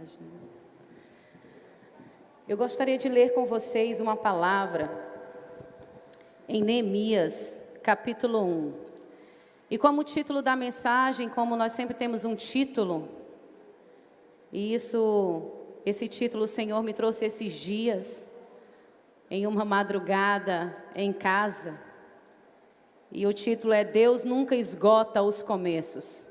mensagem. Eu gostaria de ler com vocês uma palavra em Neemias, capítulo 1. E como título da mensagem, como nós sempre temos um título, e esse título o Senhor me trouxe esses dias, em uma madrugada em casa, e o título é Deus nunca esgota os começos.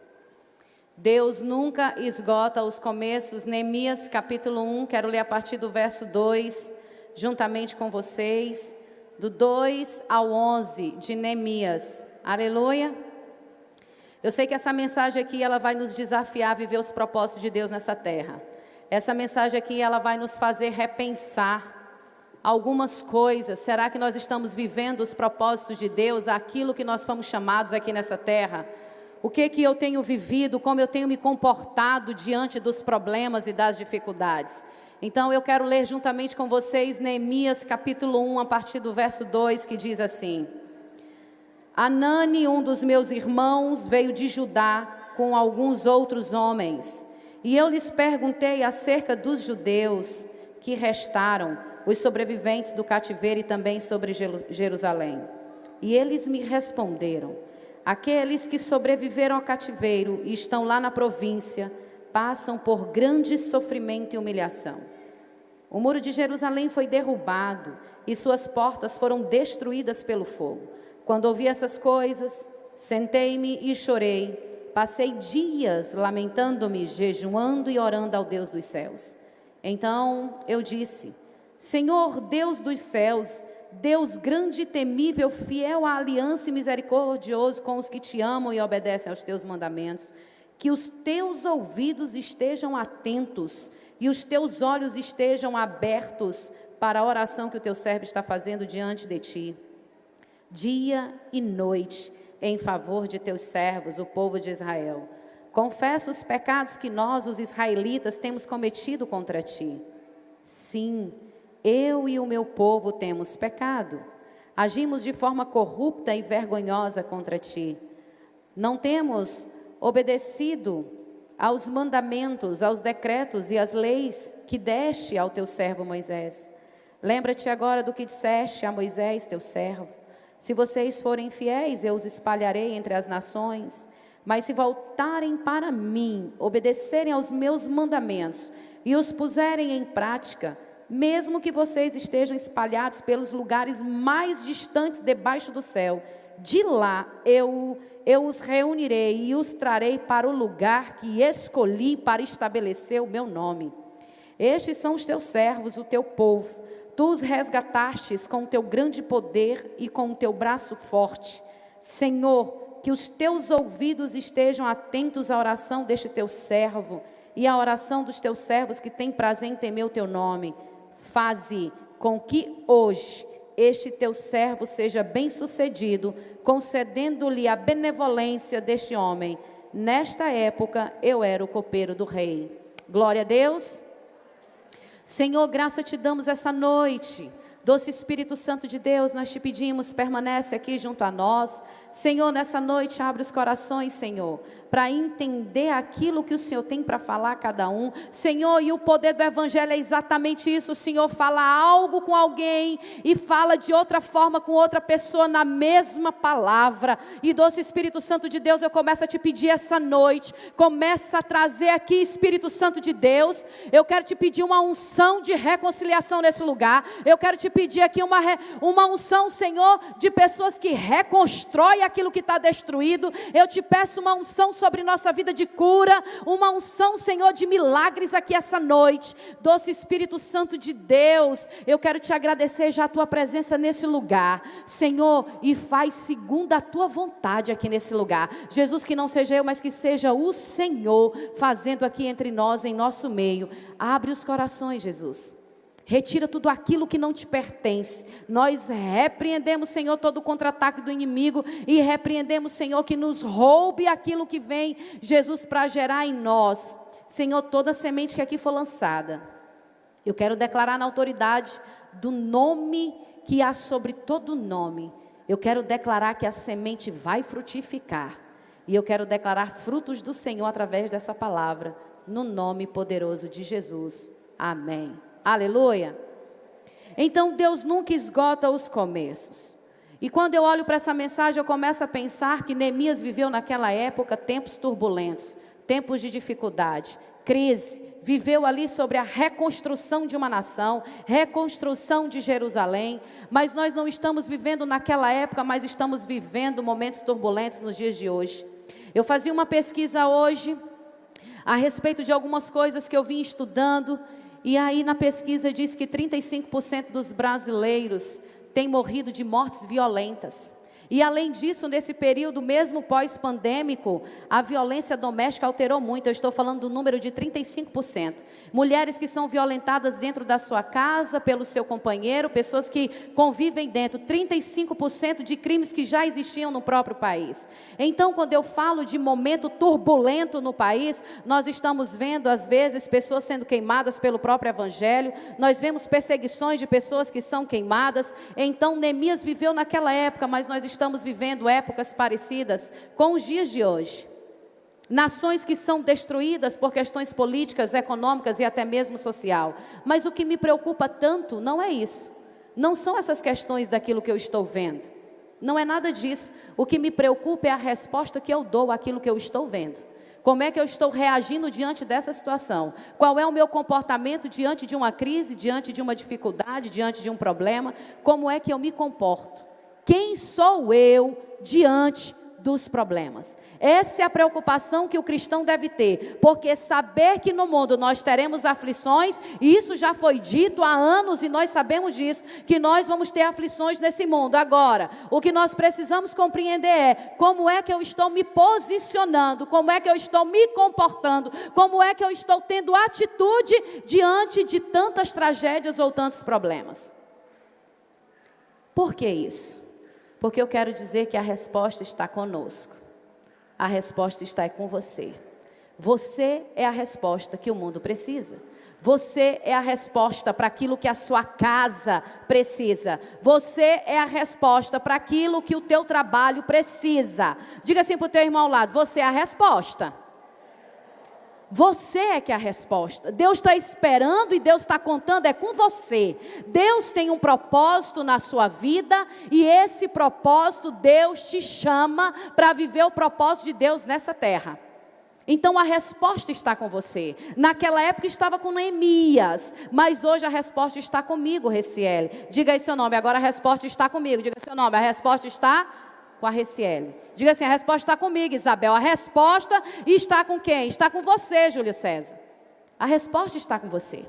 Deus nunca esgota os começos. Neemias capítulo 1, quero ler a partir do verso 2, juntamente com vocês, do 2 ao 11 de Neemias. Aleluia. Eu sei que essa mensagem aqui, ela vai nos desafiar a viver os propósitos de Deus nessa terra. Essa mensagem aqui, ela vai nos fazer repensar algumas coisas. Será que nós estamos vivendo os propósitos de Deus, aquilo que nós fomos chamados aqui nessa terra? O que eu tenho vivido, como eu tenho me comportado diante dos problemas e das dificuldades? Então eu quero ler juntamente com vocês Neemias capítulo 1, a partir do verso 2, que diz assim: Anani, um dos meus irmãos, veio de Judá com alguns outros homens, e eu lhes perguntei acerca dos judeus que restaram, os sobreviventes do cativeiro, e também sobre Jerusalém. E eles me responderam: aqueles que sobreviveram ao cativeiro e estão lá na província, passam por grande sofrimento e humilhação. O muro de Jerusalém foi derrubado e suas portas foram destruídas pelo fogo. Quando ouvi essas coisas, sentei-me e chorei. Passei dias lamentando-me, jejuando e orando ao Deus dos céus. Então eu disse: Senhor, Deus dos céus, Deus grande e temível, fiel à aliança e misericordioso com os que te amam e obedecem aos teus mandamentos, que os teus ouvidos estejam atentos e os teus olhos estejam abertos para a oração que o teu servo está fazendo diante de ti, dia e noite, em favor de teus servos, o povo de Israel. Confessa os pecados que nós, os israelitas, temos cometido contra ti. Sim, eu e o meu povo temos pecado. Agimos de forma corrupta e vergonhosa contra ti. Não temos obedecido aos mandamentos, aos decretos e às leis que deste ao teu servo Moisés. Lembra-te agora do que disseste a Moisés, teu servo. Se vocês forem fiéis, eu os espalharei entre as nações. Mas se voltarem para mim, obedecerem aos meus mandamentos e os puserem em prática, mesmo que vocês estejam espalhados pelos lugares mais distantes debaixo do céu, de lá eu os reunirei e os trarei para o lugar que escolhi para estabelecer o meu nome. Estes são os teus servos, o teu povo. Tu os resgatastes com o teu grande poder e com o teu braço forte. Senhor, que os teus ouvidos estejam atentos à oração deste teu servo e à oração dos teus servos que têm prazer em temer o teu nome. Faze com que hoje este teu servo seja bem-sucedido, concedendo-lhe a benevolência deste homem. Nesta época eu era o copeiro do rei. Glória a Deus. Senhor, graça te damos essa noite. Doce Espírito Santo de Deus, nós te pedimos, permanece aqui junto a nós. Senhor, nessa noite abre os corações, Senhor, para entender aquilo que o Senhor tem para falar a cada um. Senhor, e o poder do Evangelho é exatamente isso. O Senhor fala algo com alguém e fala de outra forma com outra pessoa na mesma palavra. E doce Espírito Santo de Deus, eu começo a te pedir essa noite, começa a trazer aqui, Espírito Santo de Deus, eu quero te pedir uma unção de reconciliação nesse lugar. Eu quero te pedir aqui uma unção, Senhor, de pessoas que reconstrói aquilo que está destruído. Eu te peço uma unção sobre nossa vida de cura, uma unção, Senhor, de milagres aqui essa noite. Doce Espírito Santo de Deus, eu quero te agradecer já a tua presença nesse lugar, Senhor, e faz segundo a tua vontade aqui nesse lugar. Jesus, que não seja eu, mas que seja o Senhor fazendo aqui entre nós, em nosso meio. Abre os corações, Jesus. Retira tudo aquilo que não te pertence. Nós repreendemos, Senhor, todo o contra-ataque do inimigo. E repreendemos, Senhor, que nos roube aquilo que vem, Jesus, para gerar em nós, Senhor, toda semente que aqui for lançada. Eu quero declarar na autoridade do nome que há sobre todo nome. Eu quero declarar que a semente vai frutificar. E eu quero declarar frutos do Senhor através dessa palavra. no nome poderoso de Jesus. Amém. Aleluia. Então Deus nunca esgota os começos. E quando eu olho para essa mensagem, eu começo a pensar que Neemias viveu naquela época tempos turbulentos, tempos de dificuldade, crise. Viveu ali sobre a reconstrução de uma nação, reconstrução de Jerusalém. Mas nós não estamos vivendo naquela época, mas estamos vivendo momentos turbulentos nos dias de hoje. Eu fazia uma pesquisa hoje a respeito de algumas coisas que eu vim estudando. E aí na pesquisa diz que 35% dos brasileiros têm morrido de mortes violentas. E além disso, nesse período mesmo pós-pandêmico, a violência doméstica alterou muito. Eu estou falando do número de 35%. Mulheres que são violentadas dentro da sua casa, pelo seu companheiro, pessoas que convivem dentro, 35% de crimes que já existiam no próprio país. Então, quando eu falo de momento turbulento no país, nós estamos vendo, às vezes, pessoas sendo queimadas pelo próprio evangelho, nós vemos perseguições de pessoas que são queimadas. Então, Neemias viveu naquela época, mas nós estamos vivendo épocas parecidas com os dias de hoje. Nações que são destruídas por questões políticas, econômicas e até mesmo social. Mas o que me preocupa tanto não é isso. Não são essas questões daquilo que eu estou vendo. Não é nada disso. O que me preocupa é a resposta que eu dou àquilo que eu estou vendo. Como é que eu estou reagindo diante dessa situação? Qual é o meu comportamento diante de uma crise, diante de uma dificuldade, diante de um problema? Como é que eu me comporto? Quem sou eu diante dos problemas? Essa é a preocupação que o cristão deve ter, porque saber que no mundo nós teremos aflições, e isso já foi dito há anos e nós sabemos disso, que nós vamos ter aflições nesse mundo. Agora, o que nós precisamos compreender é como é que eu estou me posicionando, como é que eu estou me comportando, como é que eu estou tendo atitude diante de tantas tragédias ou tantos problemas. Por que isso? Porque eu quero dizer que a resposta está conosco. A resposta está com você. Você é a resposta que o mundo precisa. Você é a resposta para aquilo que a sua casa precisa. Você é a resposta para aquilo que o teu trabalho precisa. Diga assim para o teu irmão ao lado: você é a resposta. Você é que é a resposta. Deus está esperando e Deus está contando com você. Deus tem um propósito na sua vida e esse propósito Deus te chama para viver o propósito de Deus nessa terra. Então a resposta está com você. Naquela época estava com Neemias, mas hoje a resposta está comigo, Reciele. Diga aí seu nome, agora a resposta está comigo. Diga seu nome, a resposta está com a Reciele. Diga assim: a resposta está comigo, Isabel. A resposta está com quem? Está com você, Júlio César. A resposta está com você.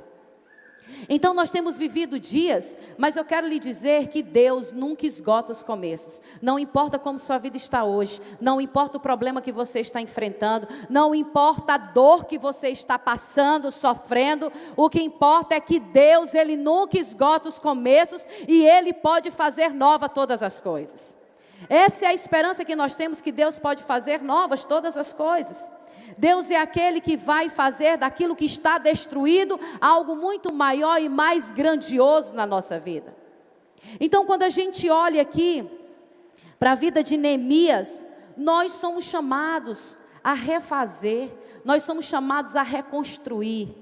Então nós temos vivido dias, mas eu quero lhe dizer que Deus nunca esgota os começos. Não importa como sua vida está hoje, não importa o problema que você está enfrentando, não importa a dor que você está passando, sofrendo, o que importa é que Deus, Ele nunca esgota os começos e Ele pode fazer nova todas as coisas. Essa é a esperança que nós temos, que Deus pode fazer novas todas as coisas. Deus é aquele que vai fazer daquilo que está destruído algo muito maior e mais grandioso na nossa vida. Então, quando a gente olha aqui para a vida de Neemias, nós somos chamados a refazer, nós somos chamados a reconstruir,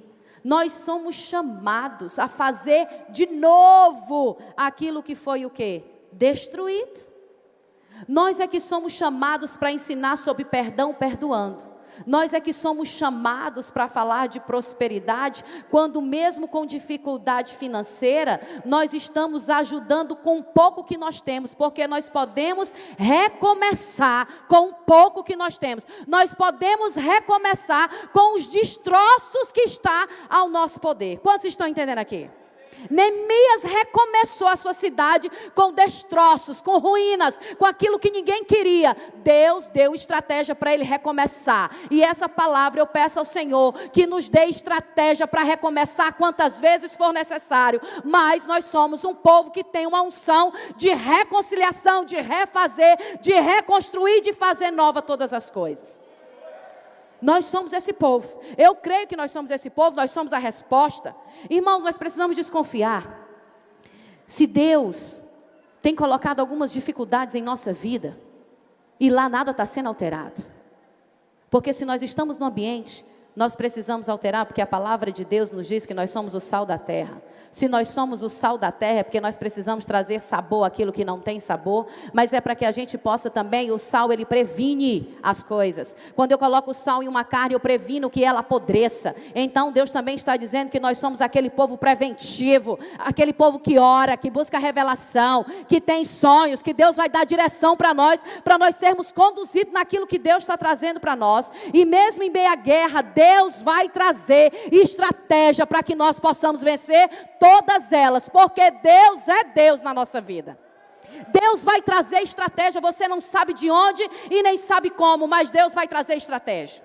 nós somos chamados a fazer de novo aquilo que foi o quê? Destruído. Nós é que somos chamados para ensinar sobre perdão, perdoando. Nós é que somos chamados para falar de prosperidade, quando mesmo com dificuldade financeira, nós estamos ajudando com o pouco que nós temos, porque nós podemos recomeçar com o pouco que nós temos. Nós podemos recomeçar com os destroços que está ao nosso poder. Quantos estão entendendo aqui? Neemias recomeçou a sua cidade com destroços, com ruínas, com aquilo que ninguém queria. Deus deu estratégia para ele recomeçar. E essa palavra eu peço ao Senhor que nos dê estratégia para recomeçar quantas vezes for necessário. Mas nós somos um povo que tem uma unção de reconciliação, de refazer, de reconstruir, de fazer nova todas as coisas. Nós somos esse povo. Eu creio que nós somos esse povo, nós somos a resposta. Irmãos, nós precisamos desconfiar. Se Deus tem colocado algumas dificuldades em nossa vida, e lá nada está sendo alterado. Porque se nós estamos no ambiente, Nós precisamos alterar, porque a palavra de Deus nos diz que nós somos o sal da terra. Se nós somos o sal da terra, é porque nós precisamos trazer sabor àquilo que não tem sabor, mas é para que a gente possa também, o sal ele previne as coisas. Quando eu coloco o sal em uma carne, eu previno que ela apodreça. Então Deus também está dizendo que nós somos aquele povo preventivo, aquele povo que ora, que busca revelação, que tem sonhos, que Deus vai dar direção para nós sermos conduzidos naquilo que Deus está trazendo para nós. E mesmo em meio à guerra, Deus vai trazer estratégia para que nós possamos vencer todas elas, porque Deus é Deus na nossa vida. Deus vai trazer estratégia, você não sabe de onde e nem sabe como, mas Deus vai trazer estratégia.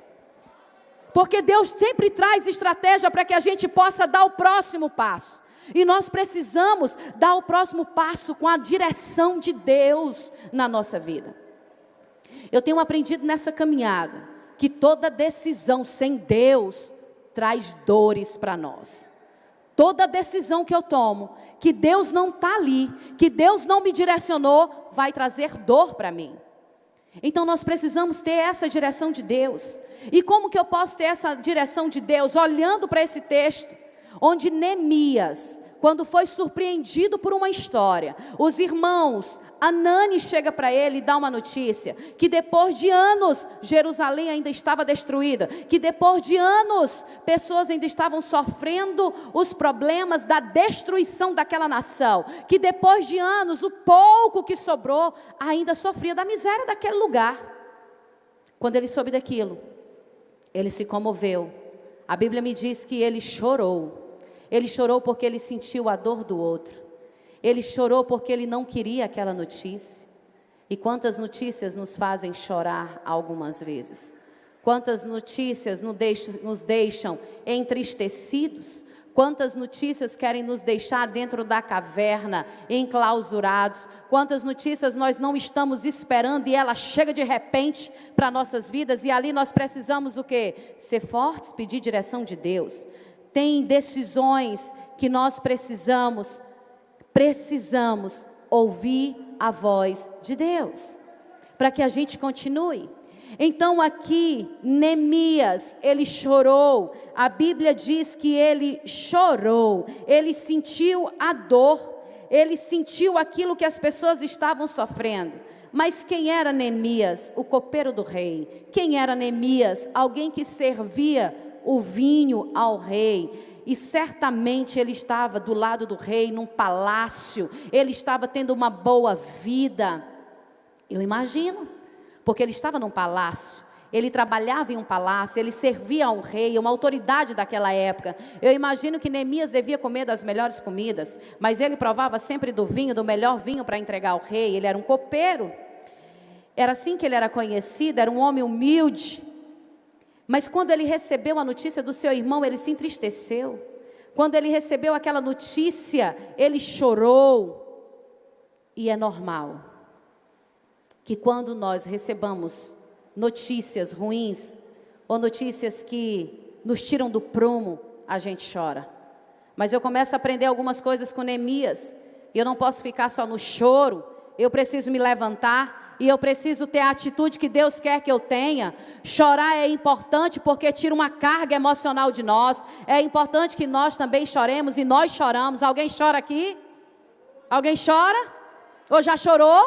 Porque Deus sempre traz estratégia para que a gente possa dar o próximo passo. E nós precisamos dar o próximo passo com a direção de Deus na nossa vida. Eu tenho aprendido nessa caminhada que toda decisão sem Deus traz dores para nós. Toda decisão que eu tomo, que Deus não está ali, que Deus não me direcionou, vai trazer dor para mim. Então nós precisamos ter essa direção de Deus. E como que eu posso ter essa direção de Deus? Olhando para esse texto, onde Neemias, quando foi surpreendido por uma história, os irmãos, Anani chega para ele e dá uma notícia, que depois de anos, Jerusalém ainda estava destruída, que depois de anos, pessoas ainda estavam sofrendo os problemas da destruição daquela nação, que depois de anos, o pouco que sobrou, ainda sofria da miséria daquele lugar. Quando ele soube daquilo, ele se comoveu. A Bíblia me diz que ele chorou. Ele chorou porque ele sentiu a dor do outro. Ele chorou porque ele não queria aquela notícia. E quantas notícias nos fazem chorar algumas vezes? Quantas notícias nos deixam entristecidos? Quantas notícias querem nos deixar dentro da caverna, enclausurados? Quantas notícias nós não estamos esperando e ela chega de repente para nossas vidas? E ali nós precisamos o quê? Ser fortes, pedir direção de Deus. Tem decisões que nós precisamos ouvir a voz de Deus, para que a gente continue. Então aqui, Neemias, ele chorou, a Bíblia diz que ele chorou, ele sentiu a dor, ele sentiu aquilo que as pessoas estavam sofrendo. Mas quem era Neemias? O copeiro do rei. Quem era Neemias? Alguém que servia o vinho ao rei. E certamente ele estava do lado do rei, num palácio, ele estava tendo uma boa vida, eu imagino, porque ele estava num palácio, ele trabalhava em um palácio, ele servia a um rei, uma autoridade daquela época. Eu imagino que Neemias devia comer das melhores comidas, mas ele provava sempre do vinho, do melhor vinho para entregar ao rei. Ele era um copeiro, era assim que ele era conhecido, era um homem humilde. Mas quando ele recebeu a notícia do seu irmão, ele se entristeceu. Quando ele recebeu aquela notícia, ele chorou. E é normal que quando nós recebamos notícias ruins, ou notícias que nos tiram do prumo, a gente chora. Mas eu começo a aprender algumas coisas com Neemias. E eu não posso ficar só no choro, eu preciso me levantar. E eu preciso ter a atitude que Deus quer que eu tenha. Chorar é importante porque tira uma carga emocional de nós. É importante que nós também choremos e nós choramos. Alguém chora aqui? Alguém chora? Ou já chorou?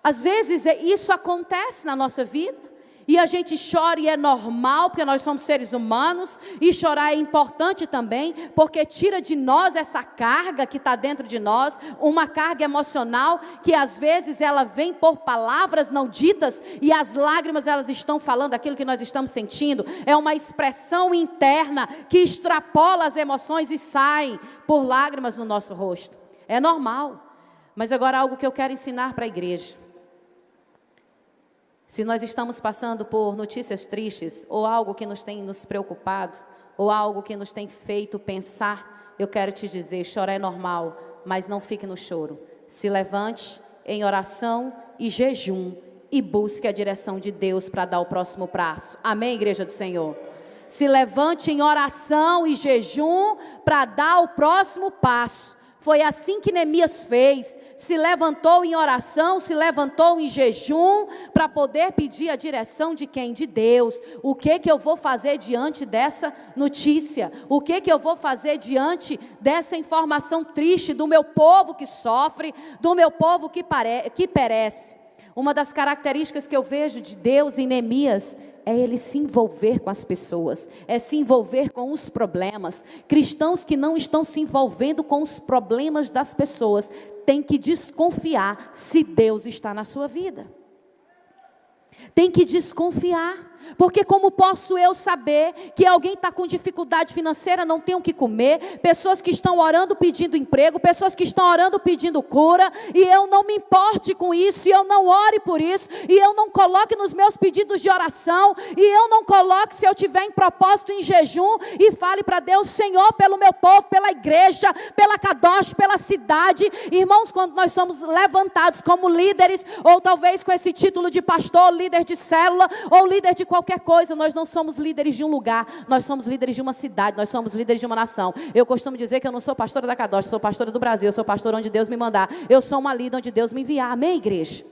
Às vezes isso acontece na nossa vida. E a gente chora e é normal, porque nós somos seres humanos. E chorar é importante também, porque tira de nós essa carga que está dentro de nós. Uma carga emocional que às vezes ela vem por palavras não ditas. E as lágrimas elas estão falando aquilo que nós estamos sentindo. É uma expressão interna que extrapola as emoções e sai por lágrimas no nosso rosto. É normal. Mas agora algo que eu quero ensinar para a igreja. Se nós estamos passando por notícias tristes, ou algo que nos tem nos preocupado, ou algo que nos tem feito pensar, eu quero te dizer, chorar é normal, mas não fique no choro. Se levante em oração e jejum, e busque a direção de Deus para dar o próximo passo. Amém, igreja do Senhor? Se levante em oração e jejum para dar o próximo passo. Foi assim que Neemias fez, se levantou em oração, se levantou em jejum, para poder pedir a direção de quem? De Deus. O que eu vou fazer diante dessa notícia? O que eu vou fazer diante dessa informação triste do meu povo que sofre, do meu povo que perece? Uma das características que eu vejo de Deus em Neemias é ele se envolver com as pessoas, é se envolver com os problemas. Cristãos que não estão se envolvendo com os problemas das pessoas, têm que desconfiar se Deus está na sua vida. Tem que desconfiar, porque como posso eu saber que alguém está com dificuldade financeira, não tem o que comer, pessoas que estão orando pedindo emprego, pessoas que estão orando pedindo cura, e eu não me importe com isso, e eu não ore por isso, e eu não coloque nos meus pedidos de oração, e eu não coloque, se eu tiver em propósito, em jejum, e fale para Deus: Senhor, pelo meu povo, pela igreja, pela Kadosh, pela cidade. Irmãos, quando nós somos levantados como líderes, ou talvez com esse título de pastor, líder de célula, ou líder de qualquer coisa, nós não somos líderes de um lugar, nós somos líderes de uma cidade, nós somos líderes de uma nação. Eu costumo dizer que eu não sou pastora da Kadosh, sou pastora do Brasil, eu sou pastora onde Deus me mandar, eu sou uma líder onde Deus me enviar, amém, igreja?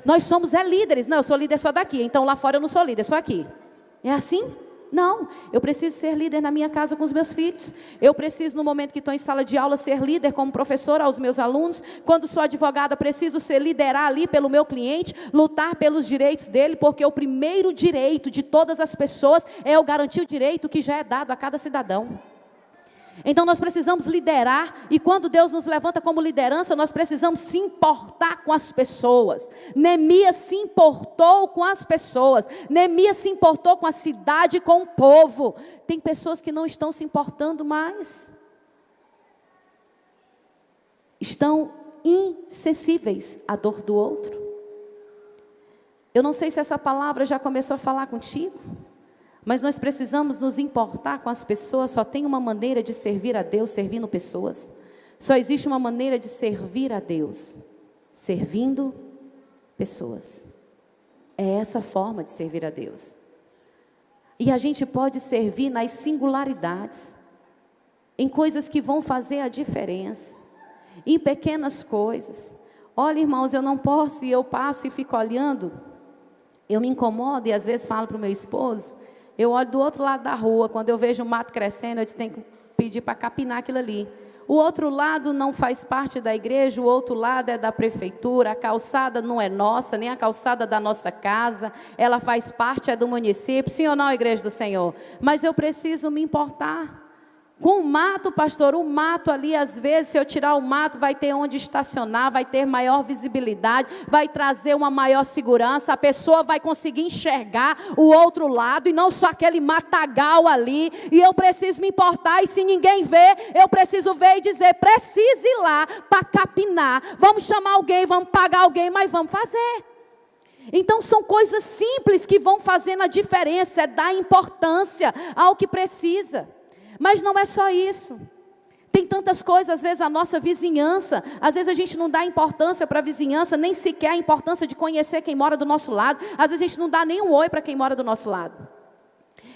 Nós somos líderes, não, eu sou líder só daqui, então lá fora eu não sou líder, só aqui. É assim? Não, eu preciso ser líder na minha casa com os meus filhos, eu preciso no momento que estou em sala de aula ser líder como professora aos meus alunos, quando sou advogada preciso liderar ali pelo meu cliente, lutar pelos direitos dele, porque o primeiro direito de todas as pessoas é o garantir o direito que já é dado a cada cidadão. Então nós precisamos liderar, e quando Deus nos levanta como liderança, nós precisamos se importar com as pessoas. Neemias se importou com as pessoas, Neemias se importou com a cidade, com o povo. Tem pessoas que não estão se importando mais, estão insensíveis à dor do outro. Eu não sei se essa palavra já começou a falar contigo, mas nós precisamos nos importar com as pessoas. Só tem uma maneira de servir a Deus, servindo pessoas. Só existe uma maneira de servir a Deus, servindo pessoas. É essa forma de servir a Deus. E a gente pode servir nas singularidades, em coisas que vão fazer a diferença, em pequenas coisas. Olha, irmãos, eu não posso, e eu passo e fico olhando, eu me incomodo e às vezes falo para o meu esposo, eu olho do outro lado da rua, quando eu vejo o mato crescendo, eu tenho que pedir para capinar aquilo ali. O outro lado não faz parte da igreja, o outro lado é da prefeitura, a calçada não é nossa, nem a calçada da nossa casa, ela faz parte, é do município, sim ou não, igreja do Senhor? Mas eu preciso me importar. Com o mato, pastor, o mato ali, às vezes, se eu tirar o mato, vai ter onde estacionar, vai ter maior visibilidade, vai trazer uma maior segurança, a pessoa vai conseguir enxergar o outro lado, e não só aquele matagal ali, e eu preciso me importar, e se ninguém vê, eu preciso ver e dizer, precisa ir lá para capinar, vamos chamar alguém, vamos pagar alguém, mas vamos fazer. Então são coisas simples que vão fazendo a diferença, é dar importância ao que precisa. Mas não é só isso. Tem tantas coisas, às vezes a nossa vizinhança, às vezes a gente não dá importância para a vizinhança, nem sequer a importância de conhecer quem mora do nosso lado. Às vezes a gente não dá nem um oi para quem mora do nosso lado.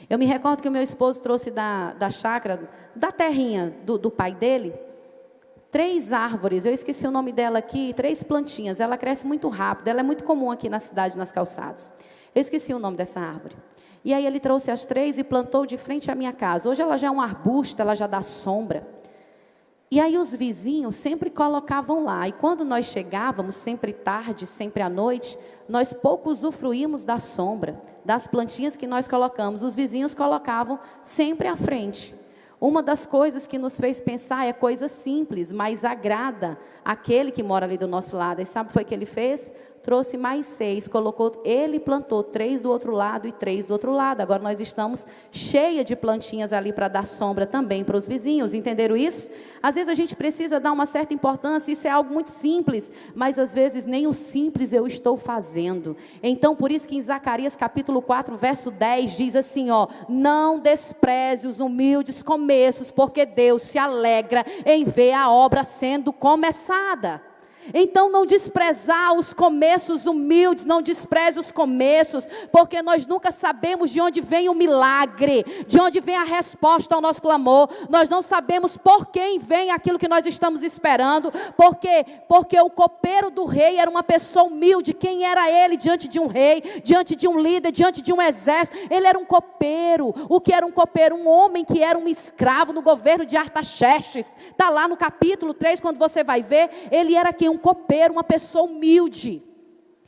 Eu me recordo que o meu esposo trouxe da chácara, da terrinha do pai dele, 3 árvores, eu esqueci o nome dela aqui, 3 plantinhas. Ela cresce muito rápido, ela é muito comum aqui na cidade, nas calçadas. Eu esqueci o nome dessa árvore. E aí ele trouxe as 3 e plantou de frente à minha casa. Hoje ela já é um arbusto, ela já dá sombra. E aí os vizinhos sempre colocavam lá. E quando nós chegávamos, sempre tarde, sempre à noite, nós pouco usufruímos da sombra, das plantinhas que nós colocamos. Os vizinhos colocavam sempre à frente. Uma das coisas que nos fez pensar é coisa simples, mas agrada aquele que mora ali do nosso lado. E sabe o que foi que ele fez? Trouxe mais 6, ele plantou 3 do outro lado e 3 do outro lado. Agora nós estamos cheia de plantinhas ali para dar sombra também para os vizinhos. Entenderam isso? Às vezes a gente precisa dar uma certa importância, isso é algo muito simples, mas às vezes nem o simples eu estou fazendo. Então por isso que em Zacarias capítulo 4, verso 10 diz assim, não despreze os humildes começos, porque Deus se alegra em ver a obra sendo começada. Então não desprezar os começos humildes, não despreze os começos, porque nós nunca sabemos de onde vem o milagre, de onde vem a resposta ao nosso clamor. Nós não sabemos por quem vem aquilo que nós estamos esperando, porque o copeiro do rei era uma pessoa humilde. Quem era ele diante de um rei, diante de um líder, diante de um exército? Ele era um copeiro. O que era um copeiro? Um homem que era um escravo no governo de Artaxerxes. Está lá no capítulo 3, quando você vai ver, ele era quem? Um copeiro, uma pessoa humilde.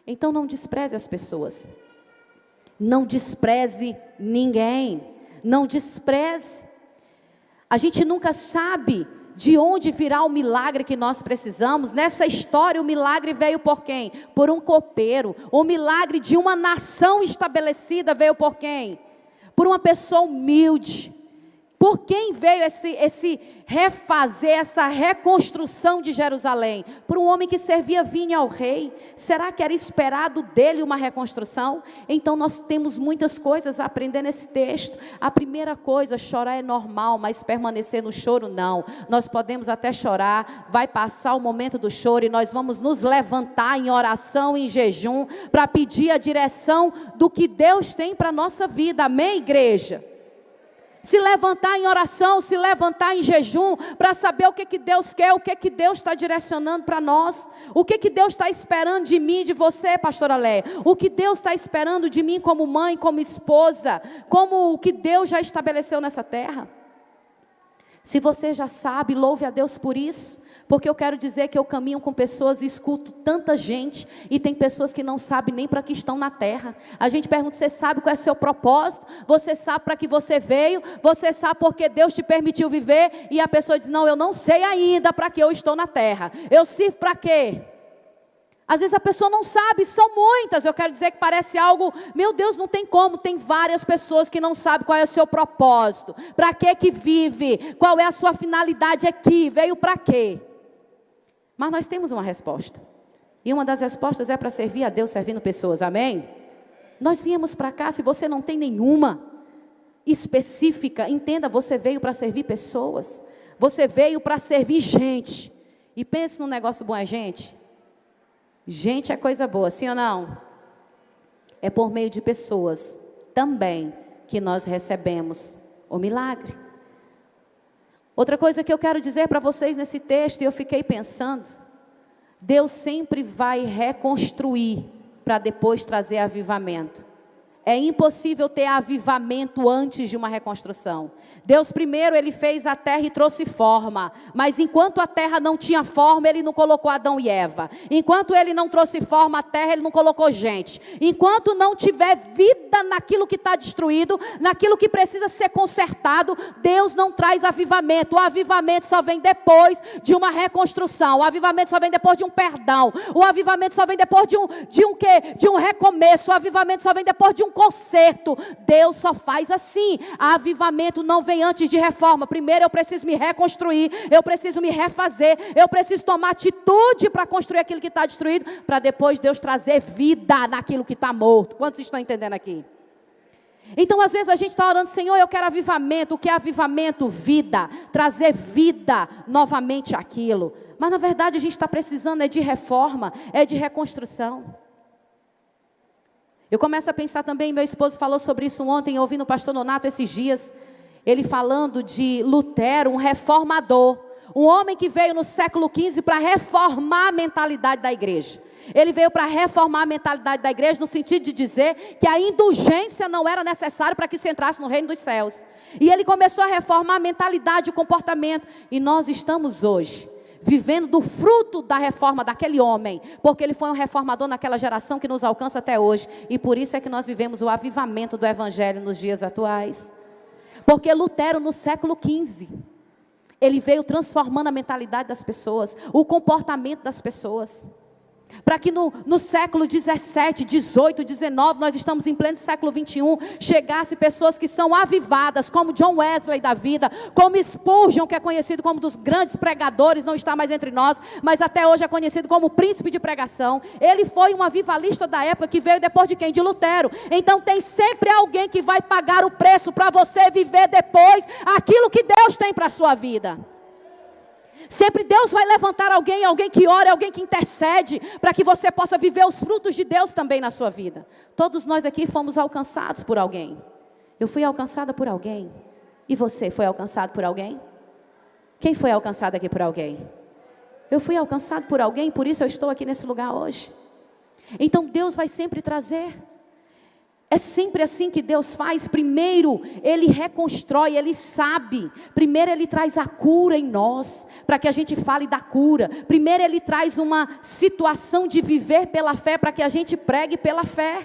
Então não despreze as pessoas. Não despreze ninguém. Não despreze. A gente nunca sabe de onde virá o milagre que nós precisamos. Nessa história, o milagre veio por quem? Por um copeiro. O milagre de uma nação estabelecida veio por quem? Por uma pessoa humilde. Por quem veio esse refazer, essa reconstrução de Jerusalém? Por um homem que servia vinho ao rei. Será que era esperado dele uma reconstrução? Então nós temos muitas coisas a aprender nesse texto. A primeira coisa, chorar é normal, mas permanecer no choro não. Nós podemos até chorar, vai passar o momento do choro e nós vamos nos levantar em oração, em jejum, para pedir a direção do que Deus tem para a nossa vida. Amém, igreja? Se levantar em oração, se levantar em jejum, para saber o que Deus quer, o que Deus está direcionando para nós. O que Deus está esperando de mim, de você, pastora Léa. O que Deus está esperando de mim como mãe, como esposa. Como o que Deus já estabeleceu nessa terra. Se você já sabe, louve a Deus por isso. Porque eu quero dizer que eu caminho com pessoas e escuto tanta gente. E tem pessoas que não sabem nem para que estão na terra. A gente pergunta, você sabe qual é o seu propósito? Você sabe para que você veio? Você sabe porque Deus te permitiu viver? E a pessoa diz, não, eu não sei ainda para que eu estou na terra. Eu sirvo para quê? Às vezes a pessoa não sabe, são muitas. Eu quero dizer que parece algo, meu Deus, não tem como. Tem várias pessoas que não sabem qual é o seu propósito. Para que vive? Qual é a sua finalidade aqui? Veio para quê? Mas nós temos uma resposta. E uma das respostas é para servir a Deus servindo pessoas, amém? Nós viemos para cá, se você não tem nenhuma específica, entenda, você veio para servir pessoas. Você veio para servir gente. E pense num negócio bom, é gente? Gente é coisa boa, sim ou não? É por meio de pessoas também que nós recebemos o milagre. Outra coisa que eu quero dizer para vocês nesse texto, e eu fiquei pensando, Deus sempre vai reconstruir para depois trazer avivamento. É impossível ter avivamento antes de uma reconstrução. Deus primeiro, Ele fez a terra e trouxe forma. Mas enquanto a terra não tinha forma, Ele não colocou Adão e Eva. Enquanto Ele não trouxe forma à terra, Ele não colocou gente. Enquanto não tiver vida naquilo que está destruído, naquilo que precisa ser consertado, Deus não traz avivamento. O avivamento só vem depois de uma reconstrução. O avivamento só vem depois de um perdão. O avivamento só vem depois de um recomeço. O avivamento só vem depois de um conserto. Deus só faz assim. Avivamento não vem antes de reforma. Primeiro eu preciso me reconstruir, eu preciso me refazer, eu preciso tomar atitude para construir aquilo que está destruído, para depois Deus trazer vida naquilo que está morto. Quantos estão entendendo aqui? Então às vezes a gente está orando, Senhor, eu quero avivamento. O que é avivamento? Vida, trazer vida novamente àquilo. Mas na verdade a gente está precisando é de reforma, é de reconstrução. Eu começo a pensar também, meu esposo falou sobre isso ontem, ouvindo o pastor Nonato esses dias, ele falando de Lutero, um reformador, um homem que veio no século XV para reformar a mentalidade da igreja. Ele veio para reformar a mentalidade da igreja no sentido de dizer que a indulgência não era necessária para que se entrasse no reino dos céus. E ele começou a reformar a mentalidade e o comportamento. E nós estamos hoje vivendo do fruto da reforma daquele homem, porque ele foi um reformador naquela geração que nos alcança até hoje, e por isso é que nós vivemos o avivamento do evangelho nos dias atuais. Porque Lutero no século XV, ele veio transformando a mentalidade das pessoas, o comportamento das pessoas, para que no século 17, 18, 19, nós estamos em pleno século 21, chegasse pessoas que são avivadas, como John Wesley da vida, como Spurgeon, que é conhecido como um dos grandes pregadores, não está mais entre nós, mas até hoje é conhecido como o príncipe de pregação. Ele foi um avivalista da época, que veio depois de quem? De Lutero. Então tem sempre alguém que vai pagar o preço para você viver depois aquilo que Deus tem para a sua vida. Sempre Deus vai levantar alguém que ora, alguém que intercede, para que você possa viver os frutos de Deus também na sua vida. Todos nós aqui fomos alcançados por alguém. Eu fui alcançada por alguém. E você foi alcançado por alguém? Quem foi alcançado aqui por alguém? Eu fui alcançado por alguém, por isso eu estou aqui nesse lugar hoje. Então Deus vai sempre trazer. É sempre assim que Deus faz. Primeiro Ele reconstrói, Ele sabe. Primeiro Ele traz a cura em nós, para que a gente fale da cura. Primeiro Ele traz uma situação de viver pela fé, para que a gente pregue pela fé,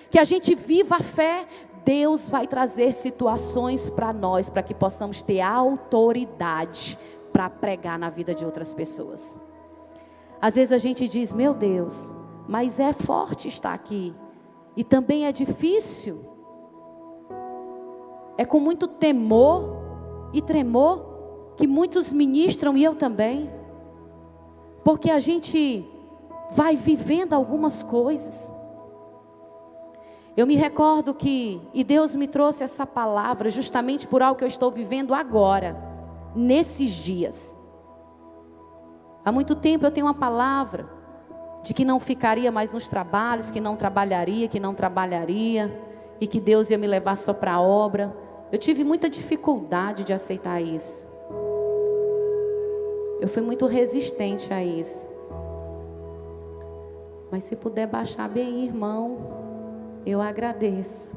que a gente viva a fé. Deus vai trazer situações para nós, para que possamos ter autoridade para pregar na vida de outras pessoas. Às vezes a gente diz, meu Deus, mas é forte estar aqui. E também é difícil. É com muito temor e tremor que muitos ministram, e eu também. Porque a gente vai vivendo algumas coisas. Eu me recordo que, e Deus me trouxe essa palavra justamente por algo que eu estou vivendo agora, nesses dias. Há muito tempo eu tenho uma palavra de que não ficaria mais nos trabalhos, que não trabalharia, e que Deus ia me levar só para a obra. Eu tive muita dificuldade de aceitar isso. Eu fui muito resistente a isso. Mas se puder baixar bem, irmão, eu agradeço.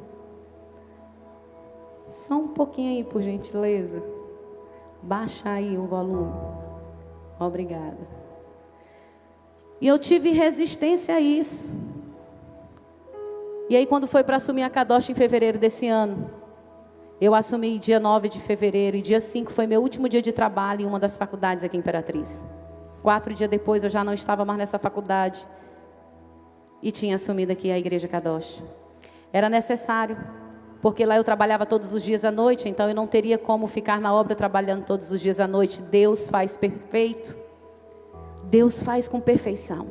Só um pouquinho aí, por gentileza. Baixa aí o volume. Obrigada. E eu tive resistência a isso. E aí quando foi para assumir a Kadosh em fevereiro desse ano, eu assumi dia 9 de fevereiro, e dia 5 foi meu último dia de trabalho em uma das faculdades aqui em Imperatriz. 4 dias depois eu já não estava mais nessa faculdade e tinha assumido aqui a igreja Kadosh. Era necessário, porque lá eu trabalhava todos os dias à noite, então eu não teria como ficar na obra trabalhando todos os dias à noite. Deus faz perfeito. Deus faz com perfeição.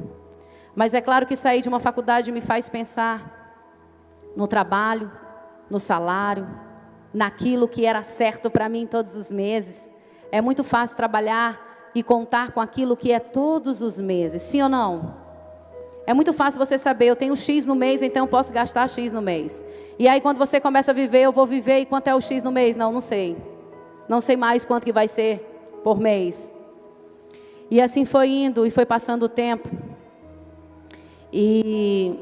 Mas é claro que sair de uma faculdade me faz pensar no trabalho, no salário, naquilo que era certo para mim todos os meses. É muito fácil trabalhar e contar com aquilo que é todos os meses, sim ou não? É muito fácil você saber, eu tenho X no mês, então eu posso gastar X no mês. E aí quando você começa a viver, eu vou viver, e quanto é o X no mês? Não sei. Não sei mais quanto que vai ser por mês. E assim foi indo e foi passando o tempo. E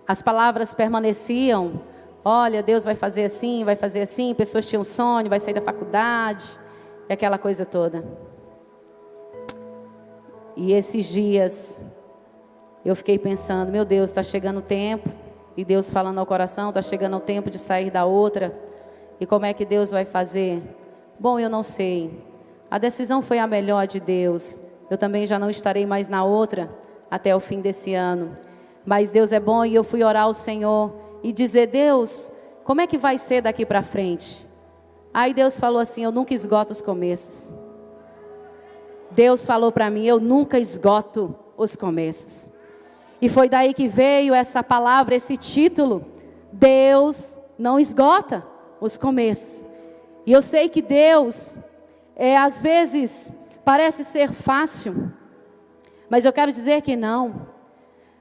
as palavras permaneciam. Olha, Deus vai fazer assim, vai fazer assim. Pessoas tinham sonho, vai sair da faculdade. E aquela coisa toda. E esses dias eu fiquei pensando, meu Deus, está chegando o tempo. E Deus falando ao coração, está chegando o tempo de sair da outra. E como é que Deus vai fazer? Bom, eu não sei. A decisão foi a melhor de Deus. Eu também já não estarei mais na outra até o fim desse ano. Mas Deus é bom, e eu fui orar ao Senhor e dizer, Deus, como é que vai ser daqui para frente? Aí Deus falou assim, eu nunca esgoto os começos. Deus falou para mim, eu nunca esgoto os começos. E foi daí que veio essa palavra, esse título, Deus não esgota os começos. E eu sei que Deus, às vezes, parece ser fácil, mas eu quero dizer que não.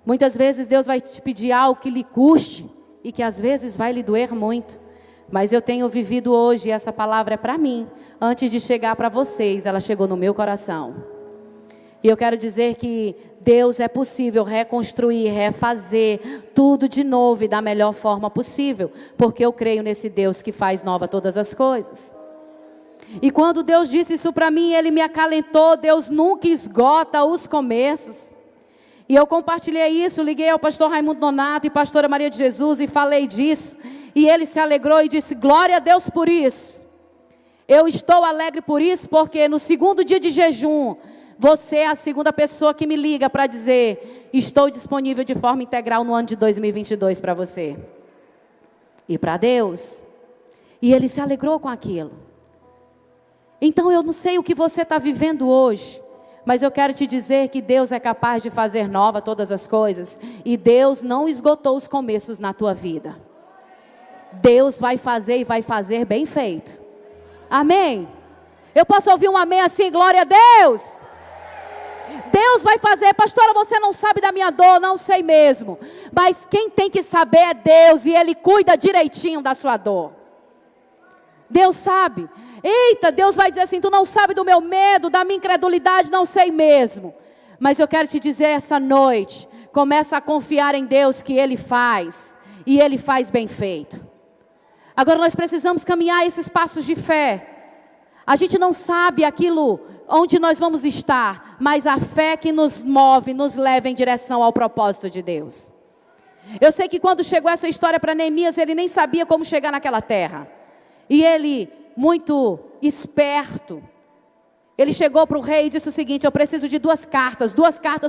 Muitas vezes Deus vai te pedir algo que lhe custe, e que às vezes vai lhe doer muito. Mas eu tenho vivido hoje, e essa palavra é para mim. Antes de chegar para vocês, ela chegou no meu coração. E eu quero dizer que Deus é possível reconstruir, refazer tudo de novo e da melhor forma possível. Porque eu creio nesse Deus que faz nova todas as coisas. E quando Deus disse isso para mim, Ele me acalentou. Deus nunca esgota os começos. E eu compartilhei isso, liguei ao pastor Raimundo Nonato e pastora Maria de Jesus e falei disso. E ele se alegrou e disse, glória a Deus por isso. Eu estou alegre por isso, porque no segundo dia de jejum, você é a segunda pessoa que me liga para dizer, estou disponível de forma integral no ano de 2022 para você. E para Deus. E ele se alegrou com aquilo. Então eu não sei o que você está vivendo hoje, mas eu quero te dizer que Deus é capaz de fazer nova todas as coisas. E Deus não esgotou os começos na tua vida. Deus vai fazer e vai fazer bem feito. Amém? Eu posso ouvir um amém assim, glória a Deus. Deus vai fazer. Pastora, você não sabe da minha dor. Não sei mesmo. Mas quem tem que saber é Deus, e Ele cuida direitinho da sua dor. Deus sabe. Eita, Deus vai dizer assim, tu não sabe do meu medo, da minha incredulidade, não sei mesmo. Mas eu quero te dizer essa noite, começa a confiar em Deus que Ele faz, e Ele faz bem feito. Agora nós precisamos caminhar esses passos de fé. A gente não sabe aquilo onde nós vamos estar, mas a fé que nos move, nos leva em direção ao propósito de Deus. Eu sei que quando chegou essa história para Neemias, ele nem sabia como chegar naquela terra. E ele, muito esperto, ele chegou para o rei e disse o seguinte: eu preciso de duas cartas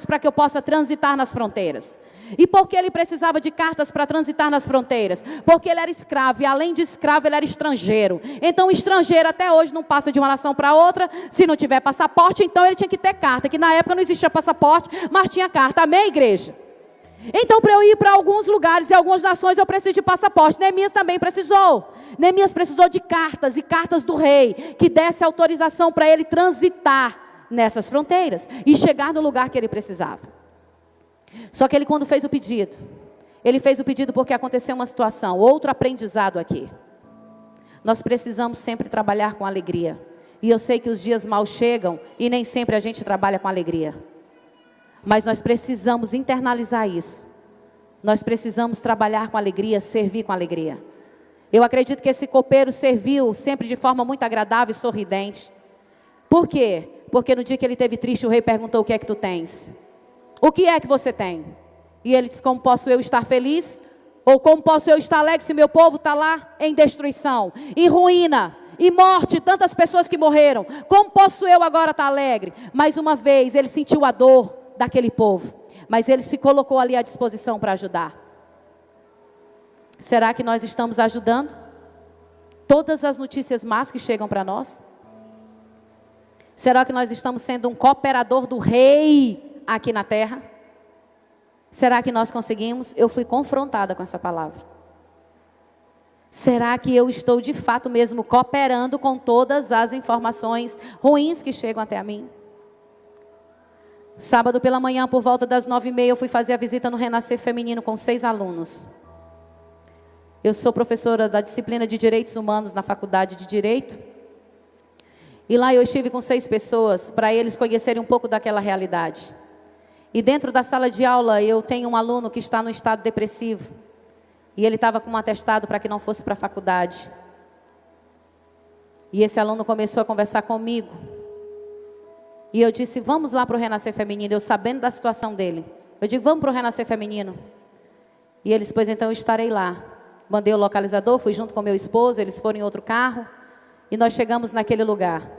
para que eu possa transitar nas fronteiras. E por que ele precisava de cartas para transitar nas fronteiras? Porque ele era escravo, e além de escravo ele era estrangeiro. Então o estrangeiro até hoje não passa de uma nação para outra, se não tiver passaporte, então ele tinha que ter carta, que na época não existia passaporte, mas tinha carta. Amém, igreja? Então, para eu ir para alguns lugares e algumas nações, eu preciso de passaporte. Neemias também precisou. Neemias precisou de cartas, e cartas do rei, que desse autorização para ele transitar nessas fronteiras e chegar no lugar que ele precisava. Só que ele, quando fez o pedido, ele fez o pedido porque aconteceu uma situação, outro aprendizado aqui. Nós precisamos sempre trabalhar com alegria. E eu sei que os dias maus chegam e nem sempre a gente trabalha com alegria. Mas nós precisamos internalizar isso. Nós precisamos trabalhar com alegria, servir com alegria. Eu acredito que esse copeiro serviu sempre de forma muito agradável e sorridente. Por quê? Porque no dia que ele esteve triste, o rei perguntou: o que é que tu tens? O que é que você tem? E ele disse: como posso eu estar feliz? Ou como posso eu estar alegre se meu povo está lá em destruição, em ruína, em morte, tantas pessoas que morreram? Como posso eu agora estar alegre? Mais uma vez ele sentiu a dor daquele povo, mas ele se colocou ali à disposição para ajudar. Será que nós estamos ajudando todas as notícias más que chegam para nós? Será que nós estamos sendo um cooperador do rei aqui na terra? Será que nós conseguimos? Eu fui confrontada com essa palavra. Será que eu estou de fato mesmo cooperando com todas as informações ruins que chegam até a mim? Sábado pela manhã, por volta das 9h30, eu fui fazer a visita no Renascer Feminino com 6 alunos. Eu sou professora da disciplina de Direitos Humanos na Faculdade de Direito. E lá eu estive com 6 pessoas, para eles conhecerem um pouco daquela realidade. E dentro da sala de aula, eu tenho um aluno que está no estado depressivo. E ele estava com um atestado para que não fosse para a faculdade. E esse aluno começou a conversar comigo. E eu disse: vamos lá para o Renascer Feminino. Eu sabendo da situação dele, eu digo: vamos para o Renascer Feminino. E eles: pois então eu estarei lá. Mandei o localizador, fui junto com meu esposo, eles foram em outro carro. E nós chegamos naquele lugar.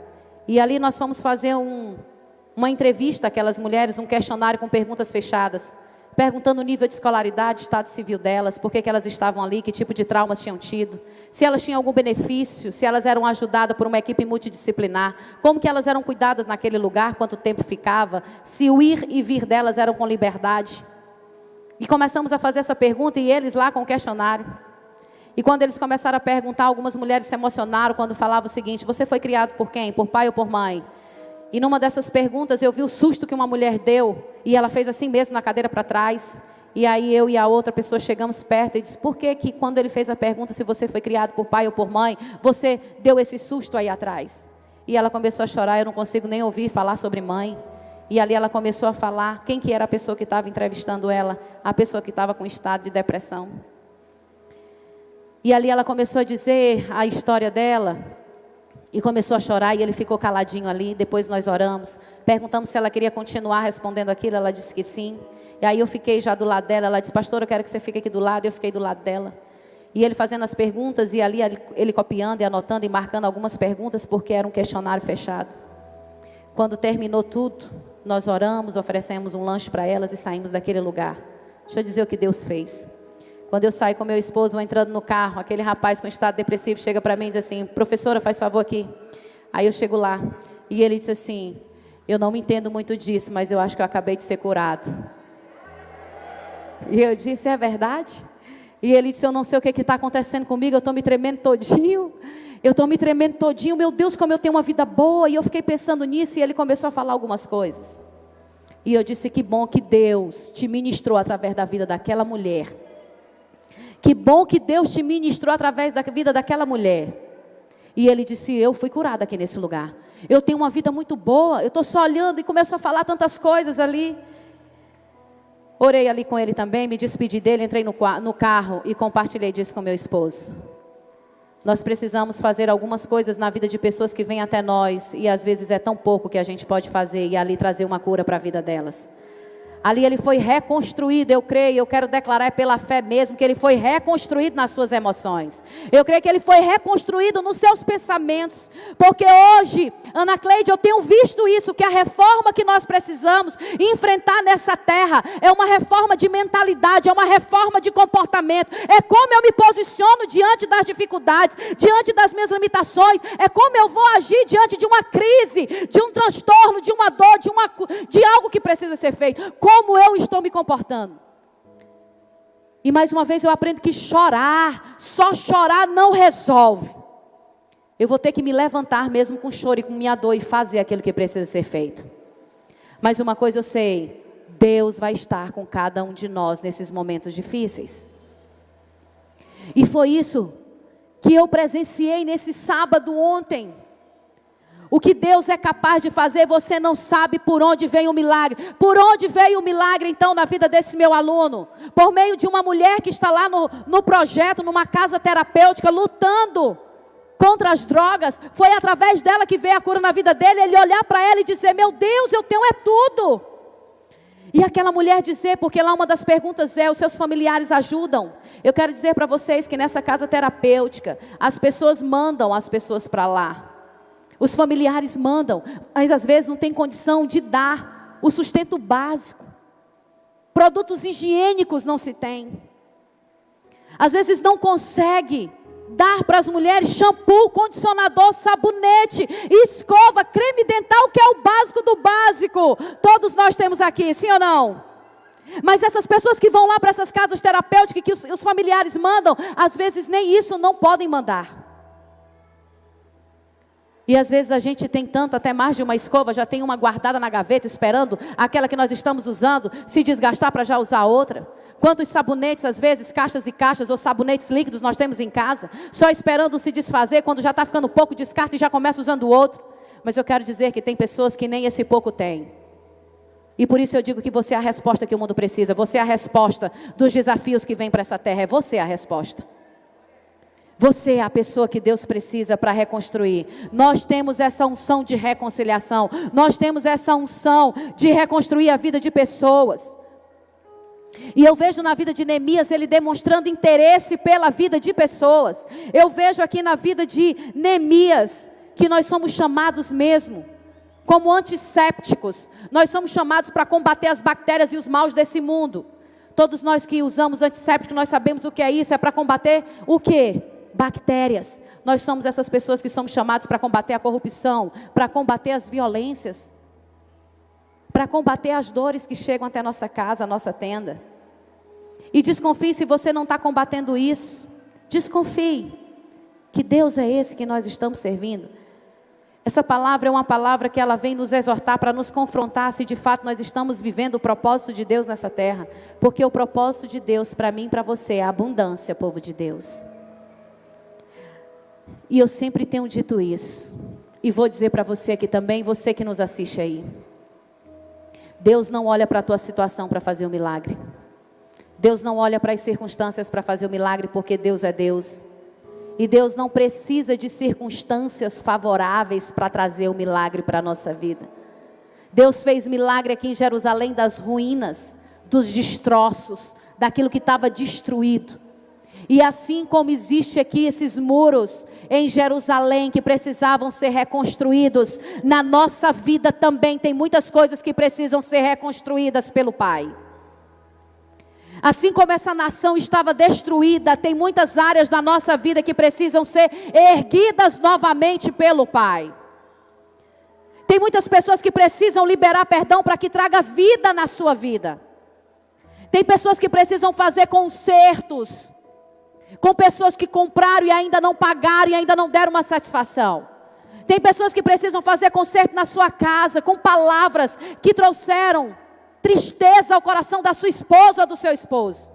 E ali nós fomos fazer uma entrevista àquelas mulheres, um questionário com perguntas fechadas. Perguntando o nível de escolaridade, estado civil delas, por que elas estavam ali, que tipo de traumas tinham tido, se elas tinham algum benefício, se elas eram ajudadas por uma equipe multidisciplinar, como que elas eram cuidadas naquele lugar, quanto tempo ficava, se o ir e vir delas eram com liberdade. E começamos a fazer essa pergunta, e eles lá com o questionário. E quando eles começaram a perguntar, algumas mulheres se emocionaram quando falavam o seguinte: você foi criado por quem? Por pai ou por mãe? E numa dessas perguntas eu vi o susto que uma mulher deu, e ela fez assim mesmo na cadeira para trás. E aí eu e a outra pessoa chegamos perto e disse: por que que quando ele fez a pergunta se você foi criado por pai ou por mãe, você deu esse susto aí atrás? E ela começou a chorar, eu não consigo nem ouvir falar sobre mãe. E ali ela começou a falar quem que era a pessoa que estava entrevistando ela, a pessoa que estava com estado de depressão. E ali ela começou a dizer a história dela. E começou a chorar, e ele ficou caladinho ali. Depois nós oramos, perguntamos se ela queria continuar respondendo aquilo. Ela disse que sim. E aí eu fiquei já do lado dela. Ela disse: pastor, eu quero que você fique aqui do lado. Eu fiquei do lado dela. E ele fazendo as perguntas, e ali ele copiando e anotando e marcando algumas perguntas, porque era um questionário fechado. Quando terminou tudo, nós oramos, oferecemos um lanche para elas e saímos daquele lugar. Deixa eu dizer o que Deus fez. Quando eu saí com meu esposo, vou entrando no carro, aquele rapaz com estado depressivo chega para mim e diz assim: professora, faz favor aqui. Aí eu chego lá, e ele disse assim: eu não me entendo muito disso, mas eu acho que eu acabei de ser curado. E eu disse: é verdade? E ele disse: eu não sei o que está acontecendo comigo, eu estou me tremendo todinho. Eu estou me tremendo todinho, meu Deus, como eu tenho uma vida boa. E eu fiquei pensando nisso e ele começou a falar algumas coisas. E eu disse, que bom que Deus te ministrou através da vida daquela mulher. Que bom que Deus te ministrou através da vida daquela mulher. E ele disse, eu fui curada aqui nesse lugar. Eu tenho uma vida muito boa, eu estou só olhando e começou a falar tantas coisas ali. Orei ali com ele também, me despedi dele, entrei no carro e compartilhei disso com meu esposo. Nós precisamos fazer algumas coisas na vida de pessoas que vêm até nós e às vezes é tão pouco que a gente pode fazer e ali trazer uma cura para a vida delas. Ali ele foi reconstruído, eu creio, eu quero declarar pela fé mesmo, que ele foi reconstruído nas suas emoções. Eu creio que ele foi reconstruído nos seus pensamentos, porque hoje, Ana Cleide, eu tenho visto isso, que a reforma que nós precisamos enfrentar nessa terra, é uma reforma de mentalidade, é uma reforma de comportamento, é como eu me posiciono diante das dificuldades, diante das minhas limitações, é como eu vou agir diante de uma crise, de um transtorno, de uma dor, de algo que precisa ser feito. Como eu estou me comportando? E mais uma vez eu aprendo que chorar, só chorar não resolve. Eu vou ter que me levantar mesmo com choro e com minha dor e fazer aquilo que precisa ser feito. Mas uma coisa eu sei, Deus vai estar com cada um de nós nesses momentos difíceis. E foi isso que eu presenciei nesse sábado ontem. O que Deus é capaz de fazer, você não sabe por onde vem o milagre. Por onde veio o milagre então na vida desse meu aluno? Por meio de uma mulher que está lá no projeto, numa casa terapêutica, lutando contra as drogas. Foi através dela que veio a cura na vida dele. Ele olhar para ela e dizer, meu Deus, eu tenho é tudo. E aquela mulher dizer, porque lá uma das perguntas é, os seus familiares ajudam? Eu quero dizer para vocês que nessa casa terapêutica, as pessoas mandam as pessoas para lá. Os familiares mandam, mas às vezes não tem condição de dar o sustento básico. Produtos higiênicos não se tem. Às vezes não consegue dar para as mulheres shampoo, condicionador, sabonete, escova, creme dental, que é o básico do básico. Todos nós temos aqui, sim ou não? Mas essas pessoas que vão lá para essas casas terapêuticas, que os familiares mandam, às vezes nem isso não podem mandar. E às vezes a gente tem tanto, até mais de uma escova, já tem uma guardada na gaveta, esperando aquela que nós estamos usando se desgastar para já usar outra. Quantos sabonetes, às vezes, caixas e caixas, ou sabonetes líquidos nós temos em casa, só esperando se desfazer, quando já está ficando pouco, descarta e já começa usando o outro. Mas eu quero dizer que tem pessoas que nem esse pouco têm. E por isso eu digo que você é a resposta que o mundo precisa, você é a resposta dos desafios que vêm para essa terra, é você a resposta. Você é a pessoa que Deus precisa para reconstruir. Nós temos essa unção de reconciliação. Nós temos essa unção de reconstruir a vida de pessoas. E eu vejo na vida de Neemias ele demonstrando interesse pela vida de pessoas. Eu vejo aqui na vida de Neemias que nós somos chamados mesmo como antissépticos. Nós somos chamados para combater as bactérias e os maus desse mundo. Todos nós que usamos antisséptico, nós sabemos o que é isso. É para combater o quê? Bactérias. Nós somos essas pessoas que somos chamados para combater a corrupção, para combater as violências, para combater as dores que chegam até a nossa casa, a nossa tenda. E desconfie se você não está combatendo isso. Desconfie que Deus é esse que nós estamos servindo. Essa palavra é uma palavra que ela vem nos exortar para nos confrontar se de fato nós estamos vivendo o propósito de Deus nessa terra. Porque o propósito de Deus para mim e para você é a abundância, povo de Deus. E eu sempre tenho dito isso. E vou dizer para você aqui também, você que nos assiste aí. Deus não olha para a tua situação para fazer o milagre. Deus não olha para as circunstâncias para fazer o milagre, porque Deus é Deus. E Deus não precisa de circunstâncias favoráveis para trazer o milagre para a nossa vida. Deus fez milagre aqui em Jerusalém das ruínas, dos destroços, daquilo que estava destruído. E assim como existe aqui esses muros em Jerusalém que precisavam ser reconstruídos, na nossa vida também tem muitas coisas que precisam ser reconstruídas pelo Pai. Assim como essa nação estava destruída, tem muitas áreas da nossa vida que precisam ser erguidas novamente pelo Pai. Tem muitas pessoas que precisam liberar perdão para que traga vida na sua vida. Tem pessoas que precisam fazer consertos. com pessoas que compraram e ainda não pagaram e ainda não deram uma satisfação. Tem pessoas que precisam fazer conserto na sua casa, com palavras que trouxeram tristeza ao coração da sua esposa ou do seu esposo.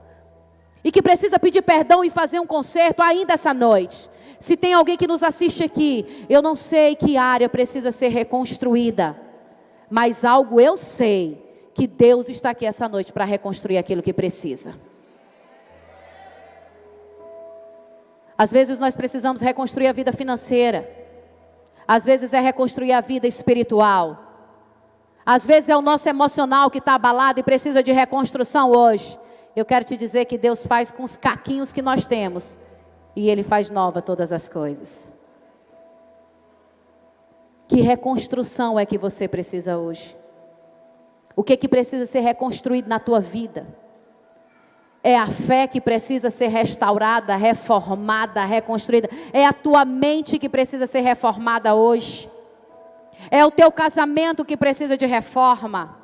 E que precisa pedir perdão e fazer um conserto ainda essa noite. Se tem alguém que nos assiste aqui, eu não sei que área precisa ser reconstruída. Mas algo eu sei, que Deus está aqui essa noite para reconstruir aquilo que precisa. Às vezes nós precisamos reconstruir a vida financeira. Às vezes é reconstruir a vida espiritual. Às vezes é o nosso emocional que está abalado e precisa de reconstrução hoje. Eu quero te dizer que Deus faz com os caquinhos que nós temos. E Ele faz nova todas as coisas. Que reconstrução é que você precisa hoje? O que precisa ser reconstruído na tua vida? É a fé que precisa ser restaurada, reformada, reconstruída. É a tua mente que precisa ser reformada hoje. É o teu casamento que precisa de reforma.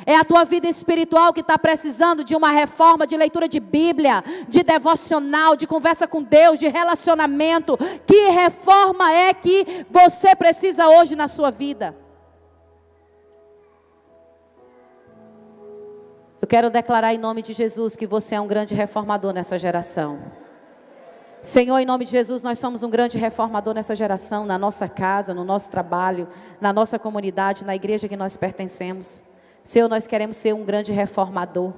É a tua vida espiritual que está precisando de uma reforma, de leitura de Bíblia, de devocional, de conversa com Deus, de relacionamento. Que reforma é que você precisa hoje na sua vida? Eu quero declarar em nome de Jesus que você é um grande reformador nessa geração. Senhor, em nome de Jesus, nós somos um grande reformador nessa geração, na nossa casa, no nosso trabalho, na nossa comunidade, na igreja que nós pertencemos. Senhor, nós queremos ser um grande reformador.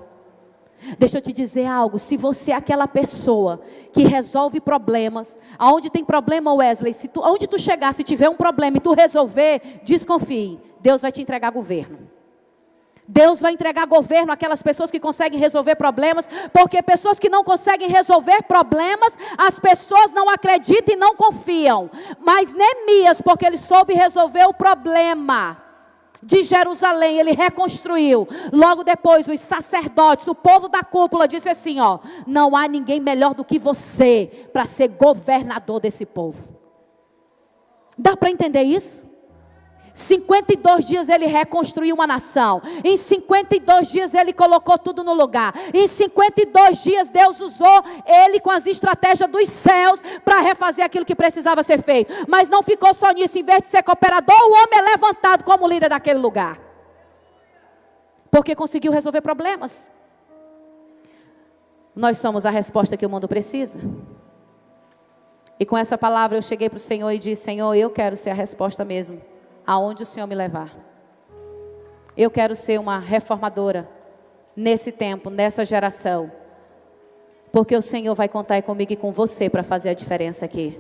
Deixa eu te dizer algo, se você é aquela pessoa que resolve problemas, aonde tem problema, Wesley, onde tu chegar, se tiver um problema e tu resolver, desconfie, Deus vai te entregar governo. Deus vai entregar governo àquelas pessoas que conseguem resolver problemas, porque pessoas que não conseguem resolver problemas, as pessoas não acreditam e não confiam. Mas Neemias, porque ele soube resolver o problema de Jerusalém, ele reconstruiu. Logo depois, os sacerdotes, o povo da cúpula, disse assim, ó, não há ninguém melhor do que você para ser governador desse povo. Dá para entender isso? 52 dias ele reconstruiu uma nação. Em 52 dias ele colocou tudo no lugar. Em 52 dias Deus usou ele com as estratégias dos céus para refazer aquilo que precisava ser feito. Mas não ficou só nisso. Em vez de ser cooperador, o homem é levantado como líder daquele lugar. Porque conseguiu resolver problemas. Nós somos a resposta que o mundo precisa. E com essa palavra eu cheguei para o Senhor e disse, Senhor, eu quero ser a resposta mesmo. Aonde o Senhor me levar. Eu quero ser uma reformadora nesse tempo, nessa geração. Porque o Senhor vai contar comigo e com você para fazer a diferença aqui.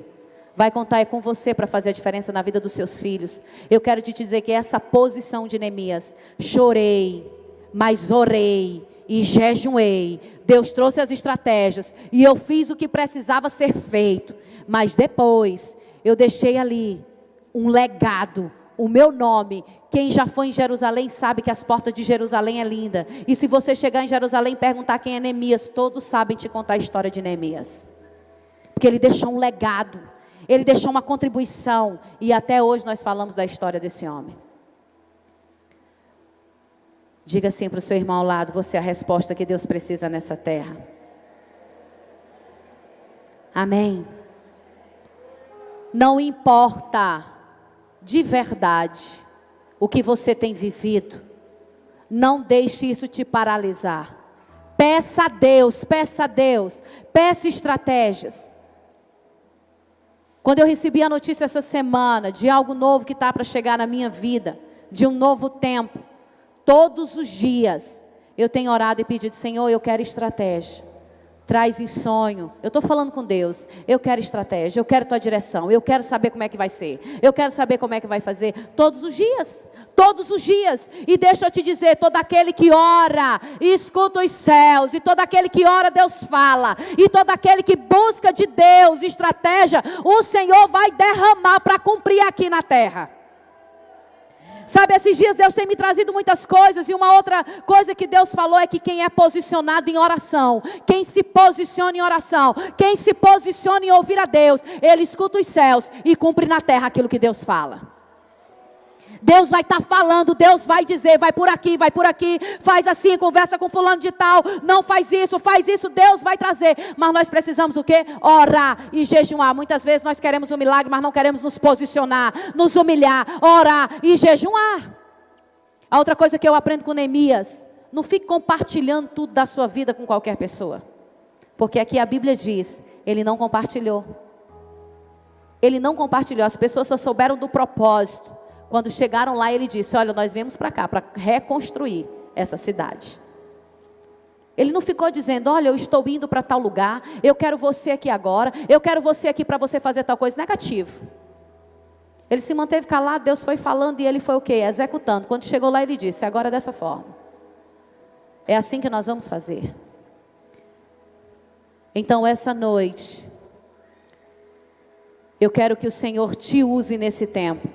Vai contar com você para fazer a diferença na vida dos seus filhos. Eu quero te dizer que essa posição de Neemias, chorei, mas orei e jejuei. Deus trouxe as estratégias e eu fiz o que precisava ser feito. Mas depois eu deixei ali um legado. O meu nome, quem já foi em Jerusalém sabe que as portas de Jerusalém é linda. E se você chegar em Jerusalém e perguntar quem é Neemias, todos sabem te contar a história de Neemias. Porque ele deixou um legado, ele deixou uma contribuição. E até hoje nós falamos da história desse homem. Diga assim para o seu irmão ao lado, você é a resposta que Deus precisa nessa terra. Amém. Não importa de verdade o que você tem vivido, não deixe isso te paralisar. Peça a Deus, peça estratégias. Quando eu recebi a notícia essa semana de algo novo que está para chegar na minha vida, de um novo tempo, todos os dias eu tenho orado e pedido, Senhor, eu quero estratégia. Traz em sonho, eu estou falando com Deus, eu quero estratégia, eu quero tua direção, eu quero saber como é que vai ser, eu quero saber como é que vai fazer, todos os dias, e deixa eu te dizer, todo aquele que ora, escuta os céus, e todo aquele que ora, Deus fala, e todo aquele que busca de Deus estratégia, o Senhor vai derramar para cumprir aqui na terra. Sabe, esses dias Deus tem me trazido muitas coisas. E uma outra coisa que Deus falou é que quem é posicionado em oração, quem se posiciona em oração, quem se posiciona em ouvir a Deus, ele escuta os céus e cumpre na terra aquilo que Deus fala. Deus vai estar falando, Deus vai dizer, vai por aqui, faz assim, conversa com fulano de tal, não faz isso, Deus vai trazer. Mas nós precisamos o quê? Orar e jejuar. Muitas vezes nós queremos um milagre, mas não queremos nos posicionar, nos humilhar, orar e jejuar. A outra coisa que eu aprendo com Neemias: não fique compartilhando tudo da sua vida com qualquer pessoa. Porque aqui a Bíblia diz, ele não compartilhou. Ele não compartilhou, as pessoas só souberam do propósito. Quando chegaram lá, ele disse: olha, nós viemos para cá, para reconstruir essa cidade. Ele não ficou dizendo: olha, eu estou indo para tal lugar, eu quero você aqui agora, eu quero você aqui para você fazer tal coisa. Negativo. Ele se manteve calado, Deus foi falando e ele foi o quê? Executando. Quando chegou lá, ele disse: agora é dessa forma. É assim que nós vamos fazer. Então, essa noite, eu quero que o Senhor te use nesse tempo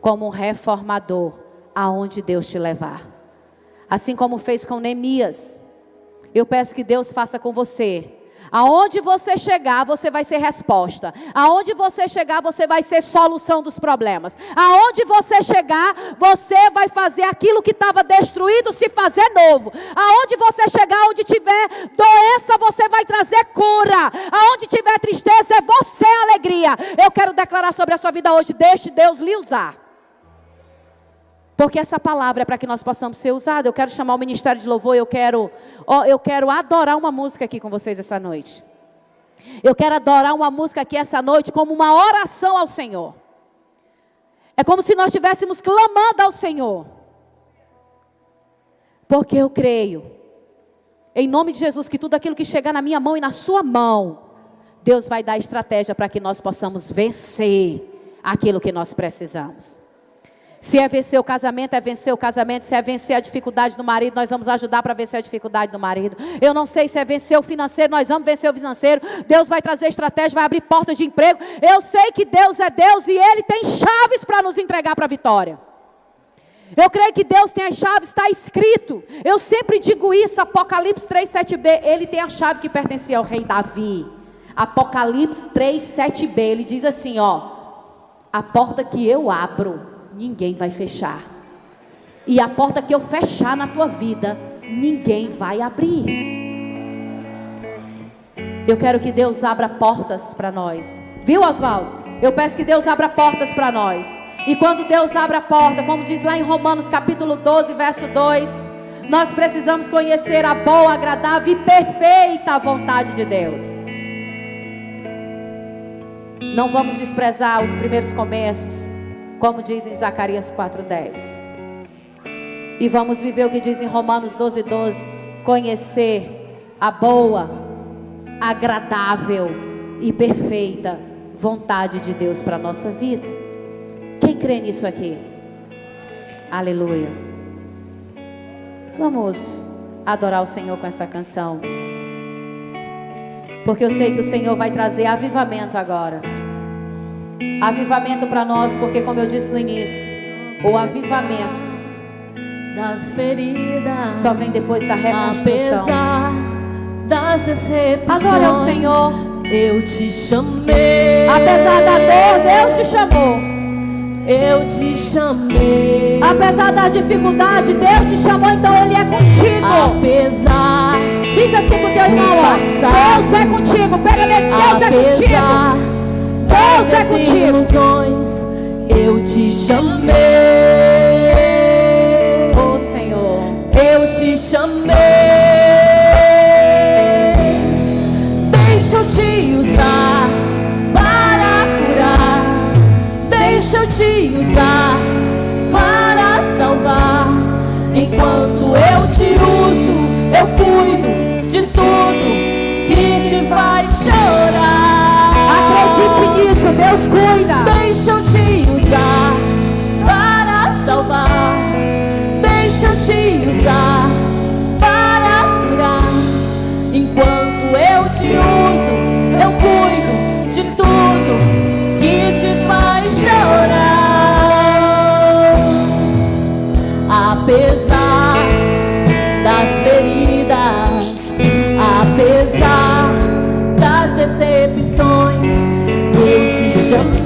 como um reformador, aonde Deus te levar. Assim como fez com Neemias, eu peço que Deus faça com você. Aonde você chegar, você vai ser resposta. Aonde você chegar, você vai ser solução dos problemas. Aonde você chegar, você vai fazer aquilo que estava destruído se fazer novo. Aonde você chegar, onde tiver doença, você vai trazer cura. Aonde tiver tristeza, é você a alegria. Eu quero declarar sobre a sua vida hoje: deixe Deus lhe usar. Porque essa palavra é para que nós possamos ser usados. Eu quero chamar o ministério de louvor. Eu quero adorar uma música aqui com vocês essa noite. Eu quero adorar uma música aqui essa noite como uma oração ao Senhor. É como se nós estivéssemos clamando ao Senhor. Porque eu creio, em nome de Jesus, que tudo aquilo que chegar na minha mão e na sua mão, Deus vai dar estratégia para que nós possamos vencer aquilo que nós precisamos. Se é vencer o casamento, é vencer o casamento. Se é vencer a dificuldade do marido, nós vamos ajudar para vencer a dificuldade do marido. Eu não sei se é vencer o financeiro, nós vamos vencer o financeiro. Deus vai trazer estratégia, vai abrir portas de emprego. Eu sei que Deus é Deus e Ele tem chaves para nos entregar para a vitória. Eu creio que Deus tem as chaves, está escrito. Eu sempre digo isso, Apocalipse 3:7b. Ele tem a chave que pertencia ao rei Davi. Apocalipse 3:7b, ele diz assim, ó: a porta que eu abro, ninguém vai fechar. E a porta que eu fechar na tua vida, ninguém vai abrir. Eu quero que Deus abra portas para nós. Viu, Oswaldo? Eu peço que Deus abra portas para nós. E quando Deus abre a porta, como diz lá em Romanos capítulo 12, verso 2, nós precisamos conhecer a boa, agradável e perfeita vontade de Deus. Não vamos desprezar os primeiros começos, como diz em Zacarias 4:10. E vamos viver o que diz em Romanos 12:12. Conhecer a boa, agradável e perfeita vontade de Deus para a nossa vida. Quem crê nisso aqui? Aleluia. Vamos adorar o Senhor com essa canção. Porque eu sei que o Senhor vai trazer avivamento agora. Avivamento para nós, porque como eu disse no início, o avivamento das feridas só vem depois da reconstrução. Apesar das decepções, adore ao Senhor. Eu te chamei. Apesar da dor, Deus te chamou. Eu te chamei. Apesar da dificuldade, Deus te chamou, então Ele é contigo. Apesar, diz assim pro teu irmão, ó: Deus é contigo. Pega nele, Deus é contigo. Deus é contigo. Ilusões, eu te chamei. Oh Senhor, eu te chamei. Deixa eu te usar para curar. Deixa eu te usar para salvar. Enquanto eu te uso, eu cuido de tudo que te faz chorar. Acredite nisso, Deus cuida. Deixa eu te usar para salvar. Deixa eu te usar para curar. Enquanto eu te uso, eu cuido de tudo que te faz chorar. Apesar das feridas, apesar das decepções, eu te chamei.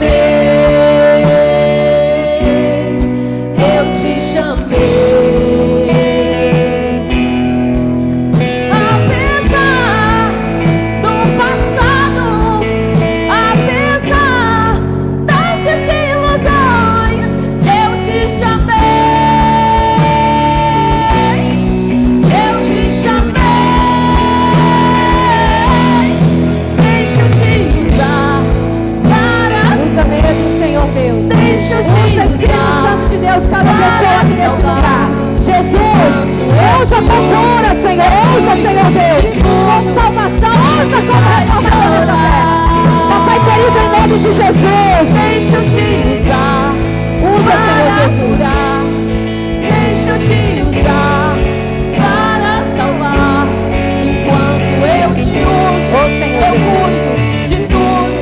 te chamei. Apesar do passado, apesar das desilusões, eu te chamei. Eu te chamei. Deixa eu te usar para. Usa mesmo, Senhor Deus. Deixa eu te Usa, Espírito Santo de Deus, cada pessoa aqui nesse lugar. Jesus, usa com cura, Senhor. Usa, Senhor Deus, com salvação. Usa como reformador nessa terra. Papai querido, em nome de Jesus. Deixa eu te usar. Usa, Senhor Jesus. Deixa eu te usar para salvar. Enquanto eu te uso, Oh, Senhor eu Jesus. cuido de tudo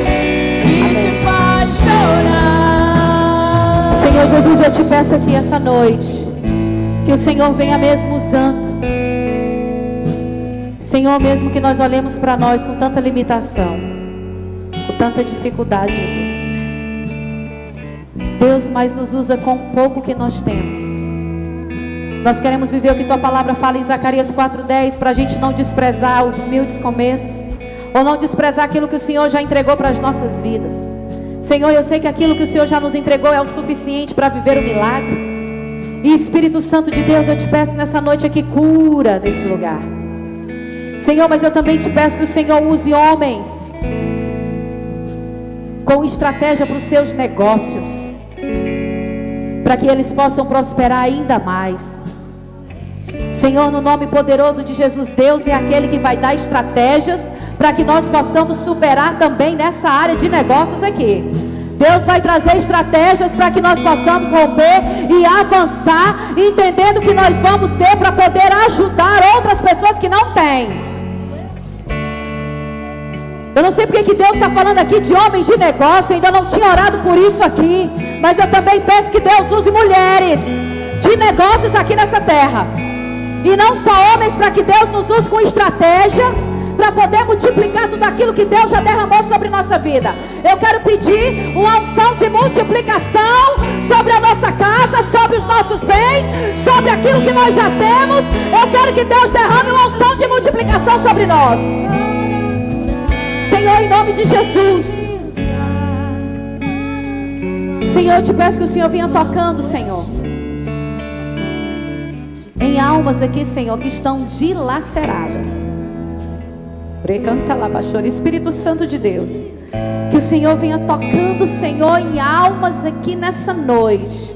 que te faz chorar. Senhor Jesus, eu te peço aqui essa noite que o Senhor venha mesmo usando. Senhor, mesmo que nós olhemos para nós com tanta limitação, com tanta dificuldade, Jesus. Deus, mas nos usa com o pouco que nós temos. Nós queremos viver o que tua palavra fala em Zacarias 4:10, para a gente não desprezar os humildes começos, ou não desprezar aquilo que o Senhor já entregou para as nossas vidas. Senhor, eu sei que aquilo que o Senhor já nos entregou é o suficiente para viver o milagre. E Espírito Santo de Deus, eu te peço nessa noite aqui, cura nesse lugar. Senhor, mas eu também te peço que o Senhor use homens com estratégia para os seus negócios, para que eles possam prosperar ainda mais. Senhor, no nome poderoso de Jesus, Deus é aquele que vai dar estratégias para que nós possamos superar também nessa área de negócios aqui. Deus vai trazer estratégias para que nós possamos romper e avançar, entendendo que nós vamos ter para poder ajudar outras pessoas que não têm. Eu não sei porque que Deus está falando aqui de homens de negócio, eu ainda não tinha orado por isso aqui, mas eu também peço que Deus use mulheres de negócios aqui nessa terra, e não só homens, para que Deus nos use com estratégia, para poder multiplicar tudo aquilo que Deus já derramou sobre nossa vida. Eu quero pedir uma unção de multiplicação sobre a nossa casa, sobre os nossos bens, sobre aquilo que nós já temos. Eu quero que Deus derrame uma unção de multiplicação sobre nós, Senhor, em nome de Jesus. Senhor, eu te peço que o Senhor venha tocando, Senhor, em almas aqui, Senhor, que estão dilaceradas. Precanta lá, pastor. Espírito Santo de Deus, que o Senhor venha tocando, Senhor, em almas aqui nessa noite,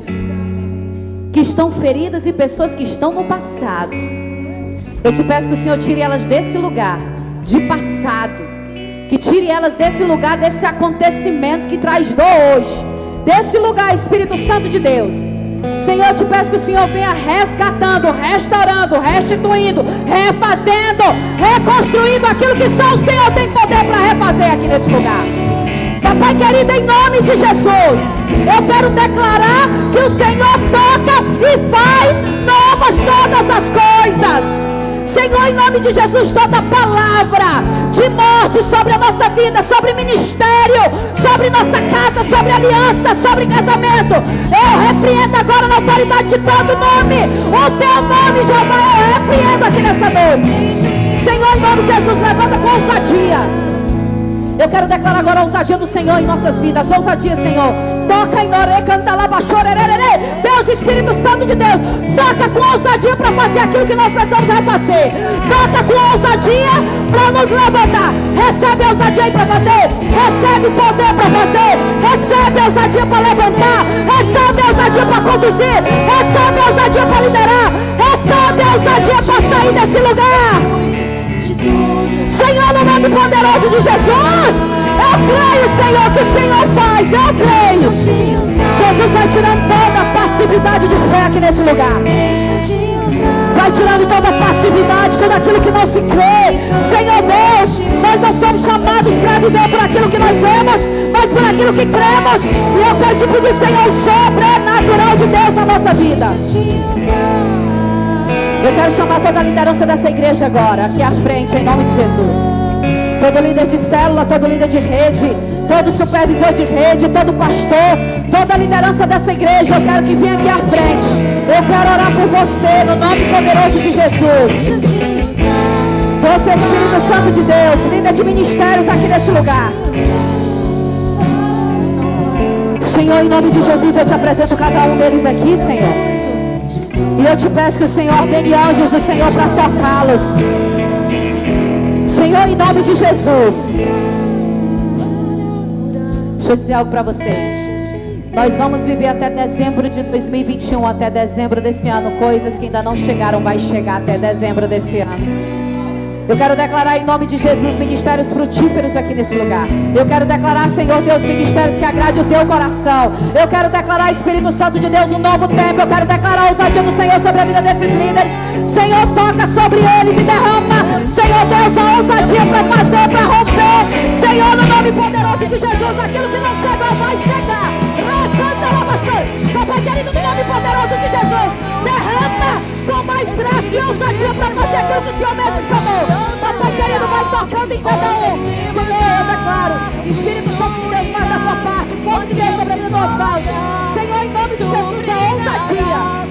que estão feridas e pessoas que estão no passado. Eu te peço que o Senhor tire elas desse lugar de passado, que tire elas desse lugar, desse acontecimento que traz dor hoje, desse lugar, Espírito Santo de Deus. Senhor, eu te peço que o Senhor venha resgatando, restaurando, restituindo, refazendo, reconstruindo aquilo que só o Senhor tem poder para refazer aqui nesse lugar. Papai querido, em nome de Jesus, eu quero declarar que o Senhor toca e faz novas todas as coisas. Senhor, em nome de Jesus, toda palavra de morte sobre a nossa vida, sobre ministério, sobre nossa casa, sobre aliança, sobre casamento, eu repreendo agora na autoridade de todo nome. O teu nome, Jeová, eu repreendo aqui nessa noite. Senhor, em nome de Jesus, levanta com ousadia. Eu quero declarar agora a ousadia do Senhor em nossas vidas. Ousadia, Senhor. Toca em nós, canta lá, Deus, Espírito Santo de Deus, toca com ousadia para fazer aquilo que nós precisamos refazer. Toca com ousadia para nos levantar. Recebe a ousadia aí para fazer. Recebe poder para fazer. Recebe a ousadia para levantar. Recebe a ousadia para conduzir. Recebe a ousadia para liderar. Recebe a ousadia para sair desse lugar. Senhor, no nome poderoso de Jesus, eu creio, Senhor, que o Senhor faz. Eu creio. Jesus vai tirando toda a passividade de fé aqui nesse lugar. Vai tirando toda a passividade, tudo aquilo que não se crê. Senhor Deus, nós não somos chamados para viver por aquilo que nós vemos, mas por aquilo que cremos. E eu quero te pedir, Senhor, o sobrenatural de Deus na nossa vida. Eu quero chamar toda a liderança dessa igreja agora, aqui à frente, em nome de Jesus. todo líder de célula, todo líder de rede, todo supervisor de rede, todo pastor, toda a liderança dessa igreja, eu quero que venha aqui à frente. Eu quero orar por você, no nome poderoso de Jesus. Você, Espírito Santo de Deus, líder de ministérios aqui neste lugar. Senhor, em nome de Jesus, eu te apresento cada um deles aqui, Senhor. E eu te peço que o Senhor ordene anjos do Senhor para tocá-los. Senhor, em nome de Jesus. Deixa eu dizer algo para vocês. Nós vamos viver até dezembro de 2021, até dezembro desse ano. Coisas que ainda não chegaram, vai chegar até dezembro desse ano. Eu quero declarar em nome de Jesus ministérios frutíferos aqui nesse lugar. Eu quero declarar, Senhor Deus, ministérios que agrade o teu coração. Eu quero declarar, Espírito Santo de Deus, um novo tempo. Eu quero declarar a ousadia do Senhor sobre a vida desses líderes. Senhor, toca sobre eles e derrama, Senhor Deus, a ousadia para fazer, para romper. Senhor, no nome poderoso de Jesus, aquilo que não chegou vai chegar. Papai querido, no nome poderoso de Jesus, derrama com mais graça e ousadia para fazer aquilo que o Senhor mesmo chamou. Papai querido, vai tocando em cada um. Senhor, eu declaro, Espírito Santo de Deus, faz a tua parte. Fogo de Deus sobre a vida do Osvaldo. Senhor, em nome de Jesus, é ousadia.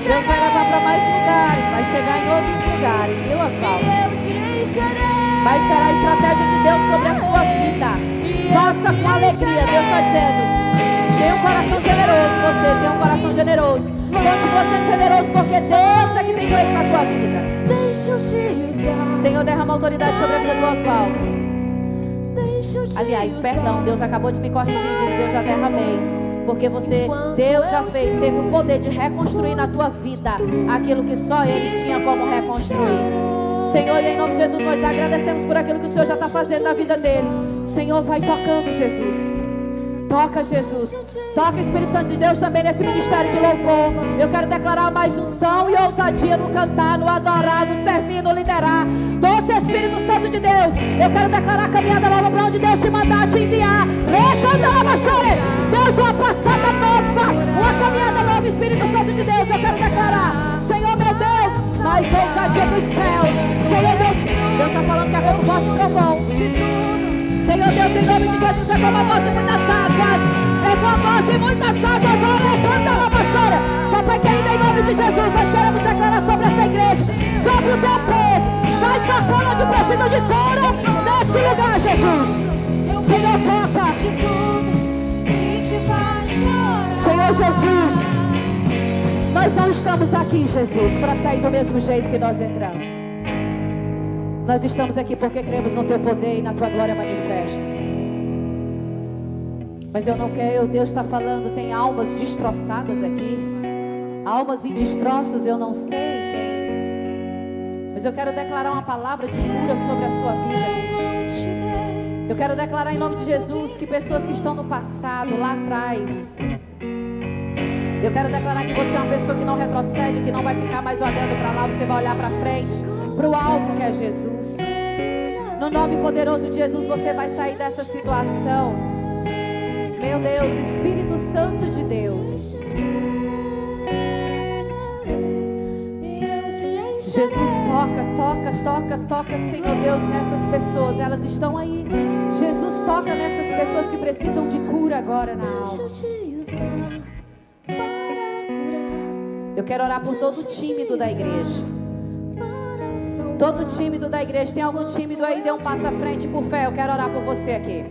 Deus vai levar para mais lugares, vai chegar em outros lugares, viu, Osvaldo? Vai ser a estratégia de Deus sobre a sua vida. Faça com alegria, Deus está dizendo. Tem um coração generoso, você tem um coração generoso. Continua sendo generoso porque Deus é que tem feito na tua vida. Senhor, derrama autoridade sobre a vida do Osvaldo. Aliás, perdão, Deus acabou de me corrigir e dizer, eu já derramei. Porque Deus já fez, teve o poder de reconstruir na tua vida aquilo que só Ele tinha como reconstruir. Senhor, em nome de Jesus, nós agradecemos por aquilo que o Senhor já está fazendo na vida dele. Senhor, vai tocando, Jesus. Toca, Jesus. Toca, Espírito Santo de Deus, também nesse ministério de louvor. Eu quero declarar mais unção e ousadia no cantar, no adorar, no servir, no liderar. Doce Espírito Santo de Deus, eu quero declarar a caminhada nova para onde Deus te mandar, te enviar. Deus, uma passada nova, uma caminhada nova, Espírito Santo de Deus, eu quero declarar. Senhor, meu Deus, mais ousadia dos céus. Senhor, Deus está falando que agora o voto de trovão. Senhor Deus, em nome de Jesus, é como a morte de muitas águas. É como a morte de muitas águas. Canta lá, pastora. Papai querido, em nome de Jesus, nós queremos declarar sobre essa igreja, sobre o teu povo. Vai tocando onde precisa de cura nesse lugar, Jesus. Senhor, toca. Senhor Jesus, nós não estamos aqui, Jesus, para sair do mesmo jeito que nós entramos. Nós estamos aqui porque cremos no teu poder e na tua glória manifesta. Mas eu não quero, Deus está falando, tem almas destroçadas aqui. Almas em destroços, eu não sei quem. Mas eu quero declarar uma palavra de cura sobre a sua vida. Eu quero declarar em nome de Jesus que pessoas que estão no passado, lá atrás. Eu quero declarar que você é uma pessoa que não retrocede, que não vai ficar mais olhando para lá, você vai olhar para frente. Para o alvo que é Jesus. No nome poderoso de Jesus, você vai sair dessa situação. Meu Deus, Espírito Santo de Deus. Jesus, toca, Senhor Deus, nessas pessoas. Elas estão aí. Jesus, toca nessas pessoas que precisam de cura agora na alma. Eu quero orar por todo o tímido da igreja. Todo tímido da igreja, tem algum tímido aí? Dê um passo à frente por fé, eu quero orar por você aqui.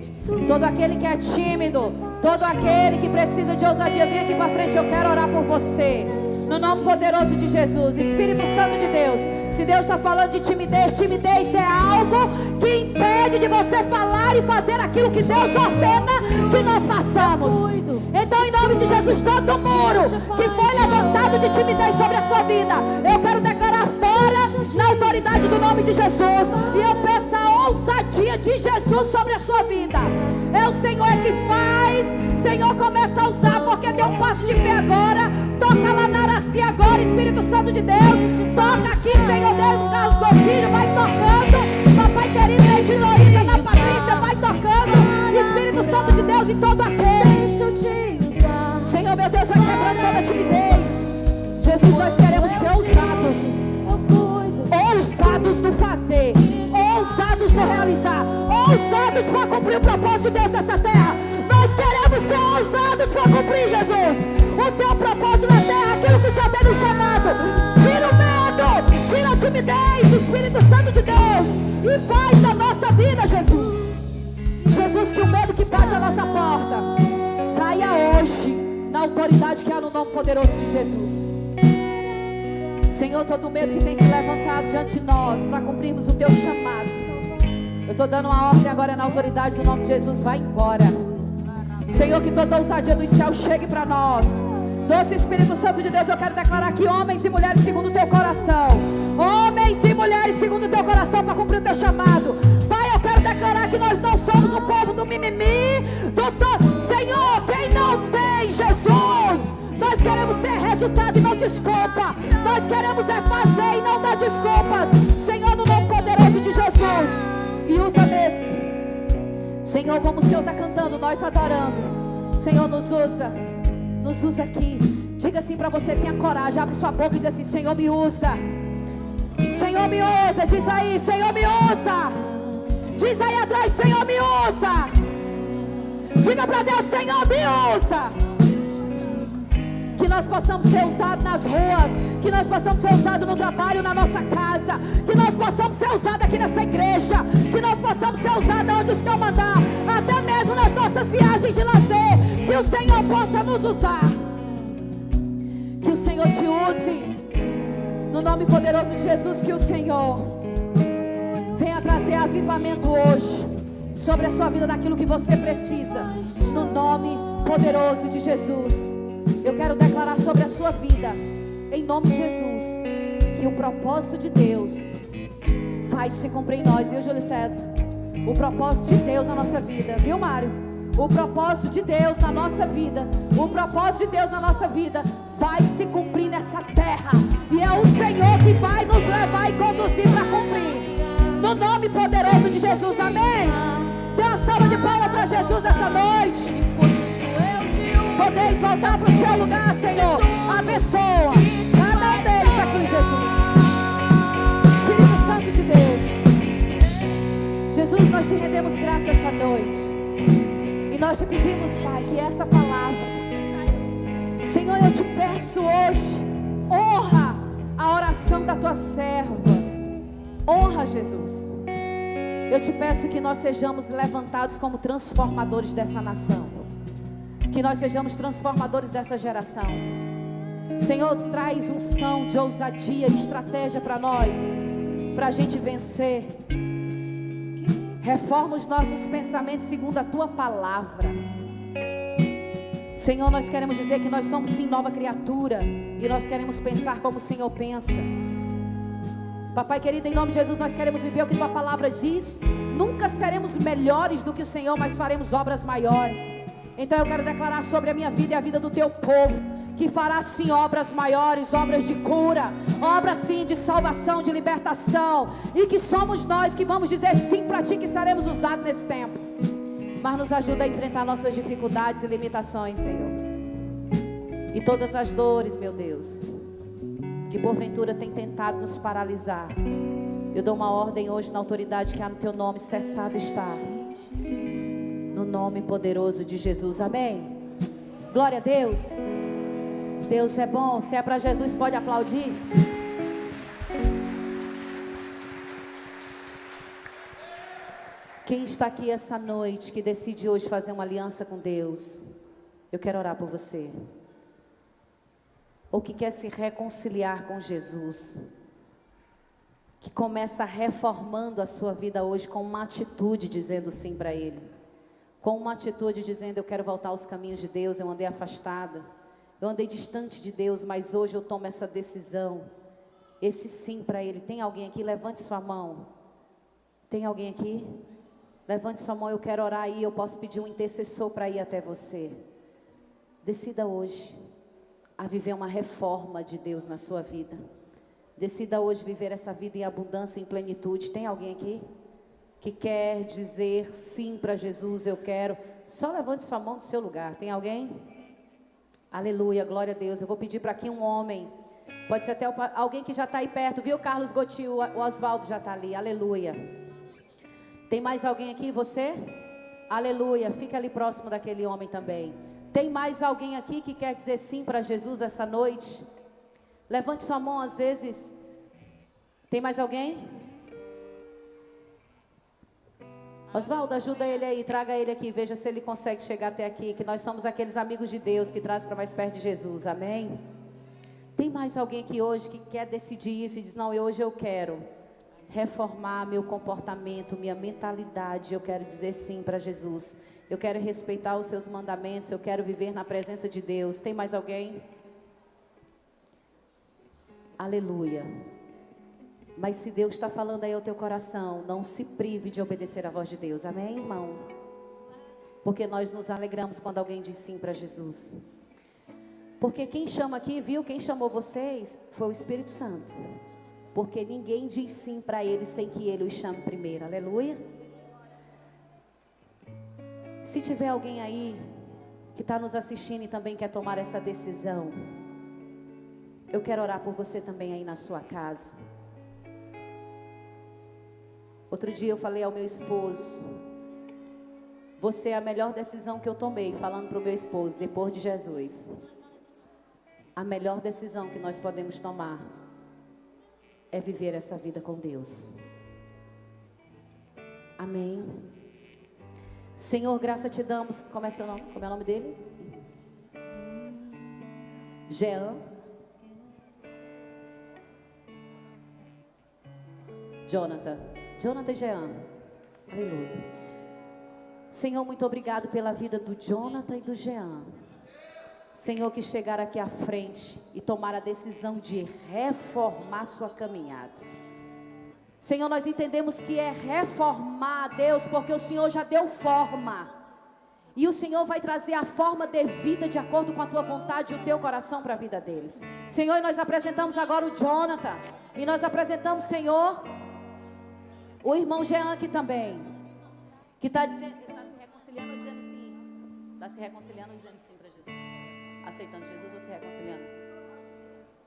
Todo aquele que é tímido, todo aquele que precisa de ousadia, vem aqui para frente, eu quero orar por você. No nome poderoso de Jesus, Espírito Santo de Deus. Se Deus está falando de timidez, timidez é algo que impede de você falar e fazer aquilo que Deus ordena que nós façamos. Então, em nome de Jesus, todo muro que foi levantado de timidez sobre a sua vida, eu quero declarar fora na autoridade do nome de Jesus. E eu peço a ousadia de Jesus sobre a sua vida. É o Senhor que faz. Senhor, começa a usar, porque deu um passo de fé agora. Toca lá na Araci agora, Espírito Santo de Deus. Toca aqui, Senhor Deus, no Carlos Coutinho, vai tocando. Papai querido, na Edilorita, na Patrícia, vai tocando. Espírito Santo de Deus em todo aquele. Senhor, meu Deus, vai quebrando toda a timidez. Jesus, nós queremos ser ousados. Ousados no fazer, ousados ousados para cumprir o propósito de Deus nessa terra. Nós queremos ser ousados para cumprir, Jesus, o teu propósito na terra, aquilo que o Senhor tem nos chamado. Tira o medo, tira a timidez, Espírito Santo de Deus, e faz da nossa vida, Jesus. Jesus, que o medo que bate a nossa porta saia hoje, na autoridade que há no nome poderoso de Jesus. Senhor, todo medo que tem se levantado diante de nós para cumprirmos o teu chamado, eu estou dando uma ordem agora na autoridade do nome de Jesus, vai embora. Senhor, que toda ousadia dos céus chegue para nós. Doce Espírito Santo de Deus, eu quero declarar aqui homens e mulheres segundo o teu coração. Homens e mulheres segundo o teu coração para cumprir o teu chamado. Pai, eu quero declarar que nós não somos o povo do mimimi, Senhor, quem não tem Jesus, nós queremos ter resultado e não desculpa. Nós queremos fazer e não dar desculpas. Senhor, no nome poderoso de Jesus. E usa mesmo. Senhor, como o Senhor está cantando, nós adorando. Senhor, nos usa aqui. Diga assim para você, tenha coragem, abre sua boca e diz assim: Senhor, me usa. Senhor, me usa. Diz aí, Senhor, me usa. Diz aí atrás, Senhor, me usa. Diga para Deus, Senhor, me usa. Que nós possamos ser usados nas ruas, que nós possamos ser usados no trabalho, na nossa casa, que nós possamos ser usados aqui nessa igreja, que nós possamos ser usados onde o Senhor mandar, até mesmo nas nossas viagens de lazer, que o Senhor possa nos usar, que o Senhor te use, no nome poderoso de Jesus, que o Senhor venha trazer avivamento hoje, sobre a sua vida, daquilo que você precisa, no nome poderoso de Jesus. Eu quero declarar sobre a sua vida, em nome de Jesus, que o propósito de Deus vai se cumprir em nós, viu, Júlio César? O propósito de Deus na nossa vida, viu, Mário? O propósito de Deus na nossa vida, o propósito de Deus na nossa vida vai se cumprir nessa terra, e é o Senhor que vai nos levar e conduzir para cumprir, no nome poderoso de Jesus, amém? Dê uma salva de palmas para Jesus essa noite. Podeis voltar para o seu lugar, Senhor. Abençoa cada um deles aqui, Jesus. Espírito Santo de Deus, Jesus, nós te rendemos graça essa noite. E nós te pedimos, Pai, que essa palavra, Senhor, eu te peço hoje, honra a oração da tua serva. Honra, Jesus. Eu te peço que nós sejamos levantados como transformadores dessa nação. Que nós sejamos transformadores dessa geração. Senhor, traz unção de ousadia e estratégia para nós, para a gente vencer. Reforma os nossos pensamentos segundo a tua palavra. Senhor, nós queremos dizer que nós somos sim nova criatura, e nós queremos pensar como o Senhor pensa. Papai querido, em nome de Jesus, nós queremos viver o que tua palavra diz. Nunca seremos melhores do que o Senhor, mas faremos obras maiores. Então eu quero declarar sobre a minha vida e a vida do teu povo, que fará sim obras maiores, obras de cura, obras sim de salvação, de libertação, e que somos nós que vamos dizer sim para ti, que seremos usados nesse tempo. Mas nos ajuda a enfrentar nossas dificuldades e limitações, Senhor, e todas as dores, meu Deus, que porventura tem tentado nos paralisar. Eu dou uma ordem hoje na autoridade que há no teu nome, cessado está, no nome poderoso de Jesus, amém? Glória a Deus. Deus é bom. Se é para Jesus, pode aplaudir. Quem está aqui essa noite, que decide hoje fazer uma aliança com Deus, eu quero orar por você. Ou que quer se reconciliar com Jesus, que começa reformando a sua vida hoje com uma atitude dizendo sim para Ele. Com uma atitude dizendo: eu quero voltar aos caminhos de Deus. Eu andei afastada, eu andei distante de Deus, mas hoje eu tomo essa decisão, esse sim para Ele. Tem alguém aqui? Levante sua mão. Tem alguém aqui? Levante sua mão, eu quero orar aí. Eu posso pedir um intercessor para ir até você. Decida hoje a viver uma reforma de Deus na sua vida. Decida hoje viver essa vida em abundância, em plenitude. Tem alguém aqui que quer dizer sim para Jesus? Eu quero. Só levante sua mão do seu lugar. Tem alguém? Aleluia, glória a Deus. Eu vou pedir para aqui um homem. Pode ser até alguém que já está aí perto. Viu, Carlos Gotti? O Oswaldo já está ali. Aleluia. Tem mais alguém aqui? Você? Aleluia. Fica ali próximo daquele homem também. Tem mais alguém aqui que quer dizer sim para Jesus essa noite? Levante sua mão às vezes. Tem mais alguém? Oswaldo, ajuda ele aí, traga ele aqui, veja se ele consegue chegar até aqui, que nós somos aqueles amigos de Deus que traz para mais perto de Jesus, amém? Tem mais alguém aqui hoje que quer decidir isso e diz, não, hoje eu quero reformar meu comportamento, minha mentalidade, eu quero dizer sim para Jesus, eu quero respeitar os seus mandamentos, eu quero viver na presença de Deus. Tem mais alguém? Aleluia. Mas se Deus está falando aí ao teu coração, não se prive de obedecer a voz de Deus, amém, irmão? Porque nós nos alegramos quando alguém diz sim para Jesus. Porque quem chama aqui, viu? Quem chamou vocês foi o Espírito Santo. Porque ninguém diz sim para ele sem que ele o chame primeiro, aleluia. Se tiver alguém aí que está nos assistindo e também quer tomar essa decisão, eu quero orar por você também aí na sua casa. Outro dia eu falei ao meu esposo, você é a melhor decisão que eu tomei, falando para o meu esposo, depois de Jesus. A melhor decisão que nós podemos tomar é viver essa vida com Deus. Amém. Senhor, graça te damos. Como é seu nome? Como é o nome dele? Jean. Jonathan e Jean. Aleluia. Senhor, muito obrigado pela vida do Jonathan e do Jean. Senhor, que chegaram aqui à frente e tomaram a decisão de reformar sua caminhada. Senhor, nós entendemos que é reformar, Deus, porque o Senhor já deu forma. E o Senhor vai trazer a forma devida de acordo com a tua vontade e o teu coração para a vida deles. Senhor, e nós apresentamos agora o Jonathan. E nós apresentamos, Senhor, o irmão Jean aqui também, que está dizendo, ele está se reconciliando ou dizendo sim? Está se reconciliando ou dizendo sim para Jesus? Aceitando Jesus ou se reconciliando?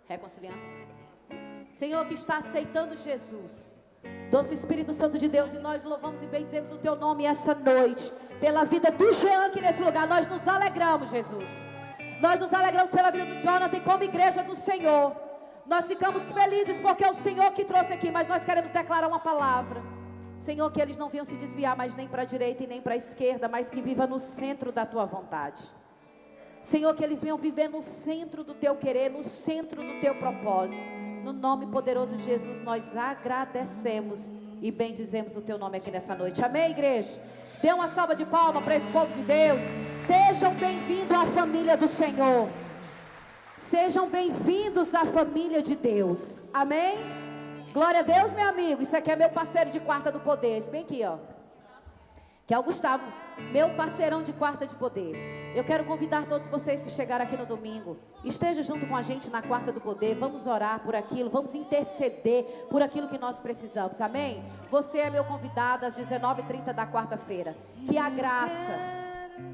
Reconciliando? Senhor, que está aceitando Jesus, doce Espírito Santo de Deus, e nós louvamos e bendizemos o teu nome essa noite, pela vida do Jean aqui nesse lugar. Nós nos alegramos, Jesus. Nós nos alegramos pela vida do Jonathan, como igreja do Senhor. Nós ficamos felizes porque é o Senhor que trouxe aqui, mas nós queremos declarar uma palavra. Senhor, que eles não venham se desviar mais nem para a direita e nem para a esquerda, mas que viva no centro da tua vontade. Senhor, que eles venham viver no centro do teu querer, no centro do teu propósito. No nome poderoso de Jesus, nós agradecemos e bendizemos o teu nome aqui nessa noite. Amém, igreja? Dê uma salva de palmas para esse povo de Deus. Sejam bem-vindos à família do Senhor. Sejam bem-vindos à família de Deus. Amém? Glória a Deus, meu amigo. Isso aqui é meu parceiro de quarta do poder. Esse bem aqui, ó. Que é o Gustavo, meu parceirão de quarta de poder. Eu quero convidar todos vocês que chegaram aqui no domingo. Esteja junto com a gente na quarta do poder. Vamos orar por aquilo. Vamos interceder por aquilo que nós precisamos. Amém? Você é meu convidado às 19h30 da quarta-feira. Que a graça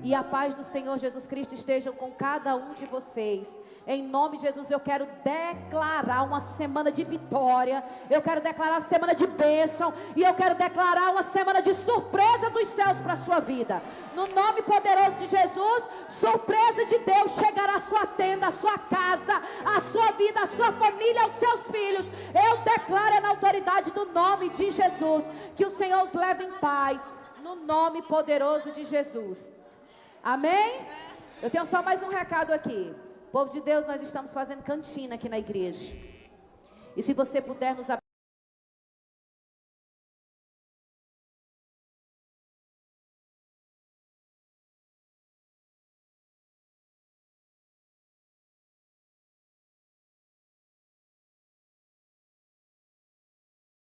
e a paz do Senhor Jesus Cristo estejam com cada um de vocês. Em nome de Jesus, eu quero declarar uma semana de vitória. Eu quero declarar uma semana de bênção. E eu quero declarar uma semana de surpresa dos céus para a sua vida. No nome poderoso de Jesus, surpresa de Deus chegará à sua tenda, à sua casa, à sua vida, à sua família, aos seus filhos. Eu declaro na autoridade do nome de Jesus, que o Senhor os leve em paz. No nome poderoso de Jesus. Amém? Eu tenho só mais um recado aqui. Povo de Deus, nós estamos fazendo cantina aqui na igreja. E se você puder nos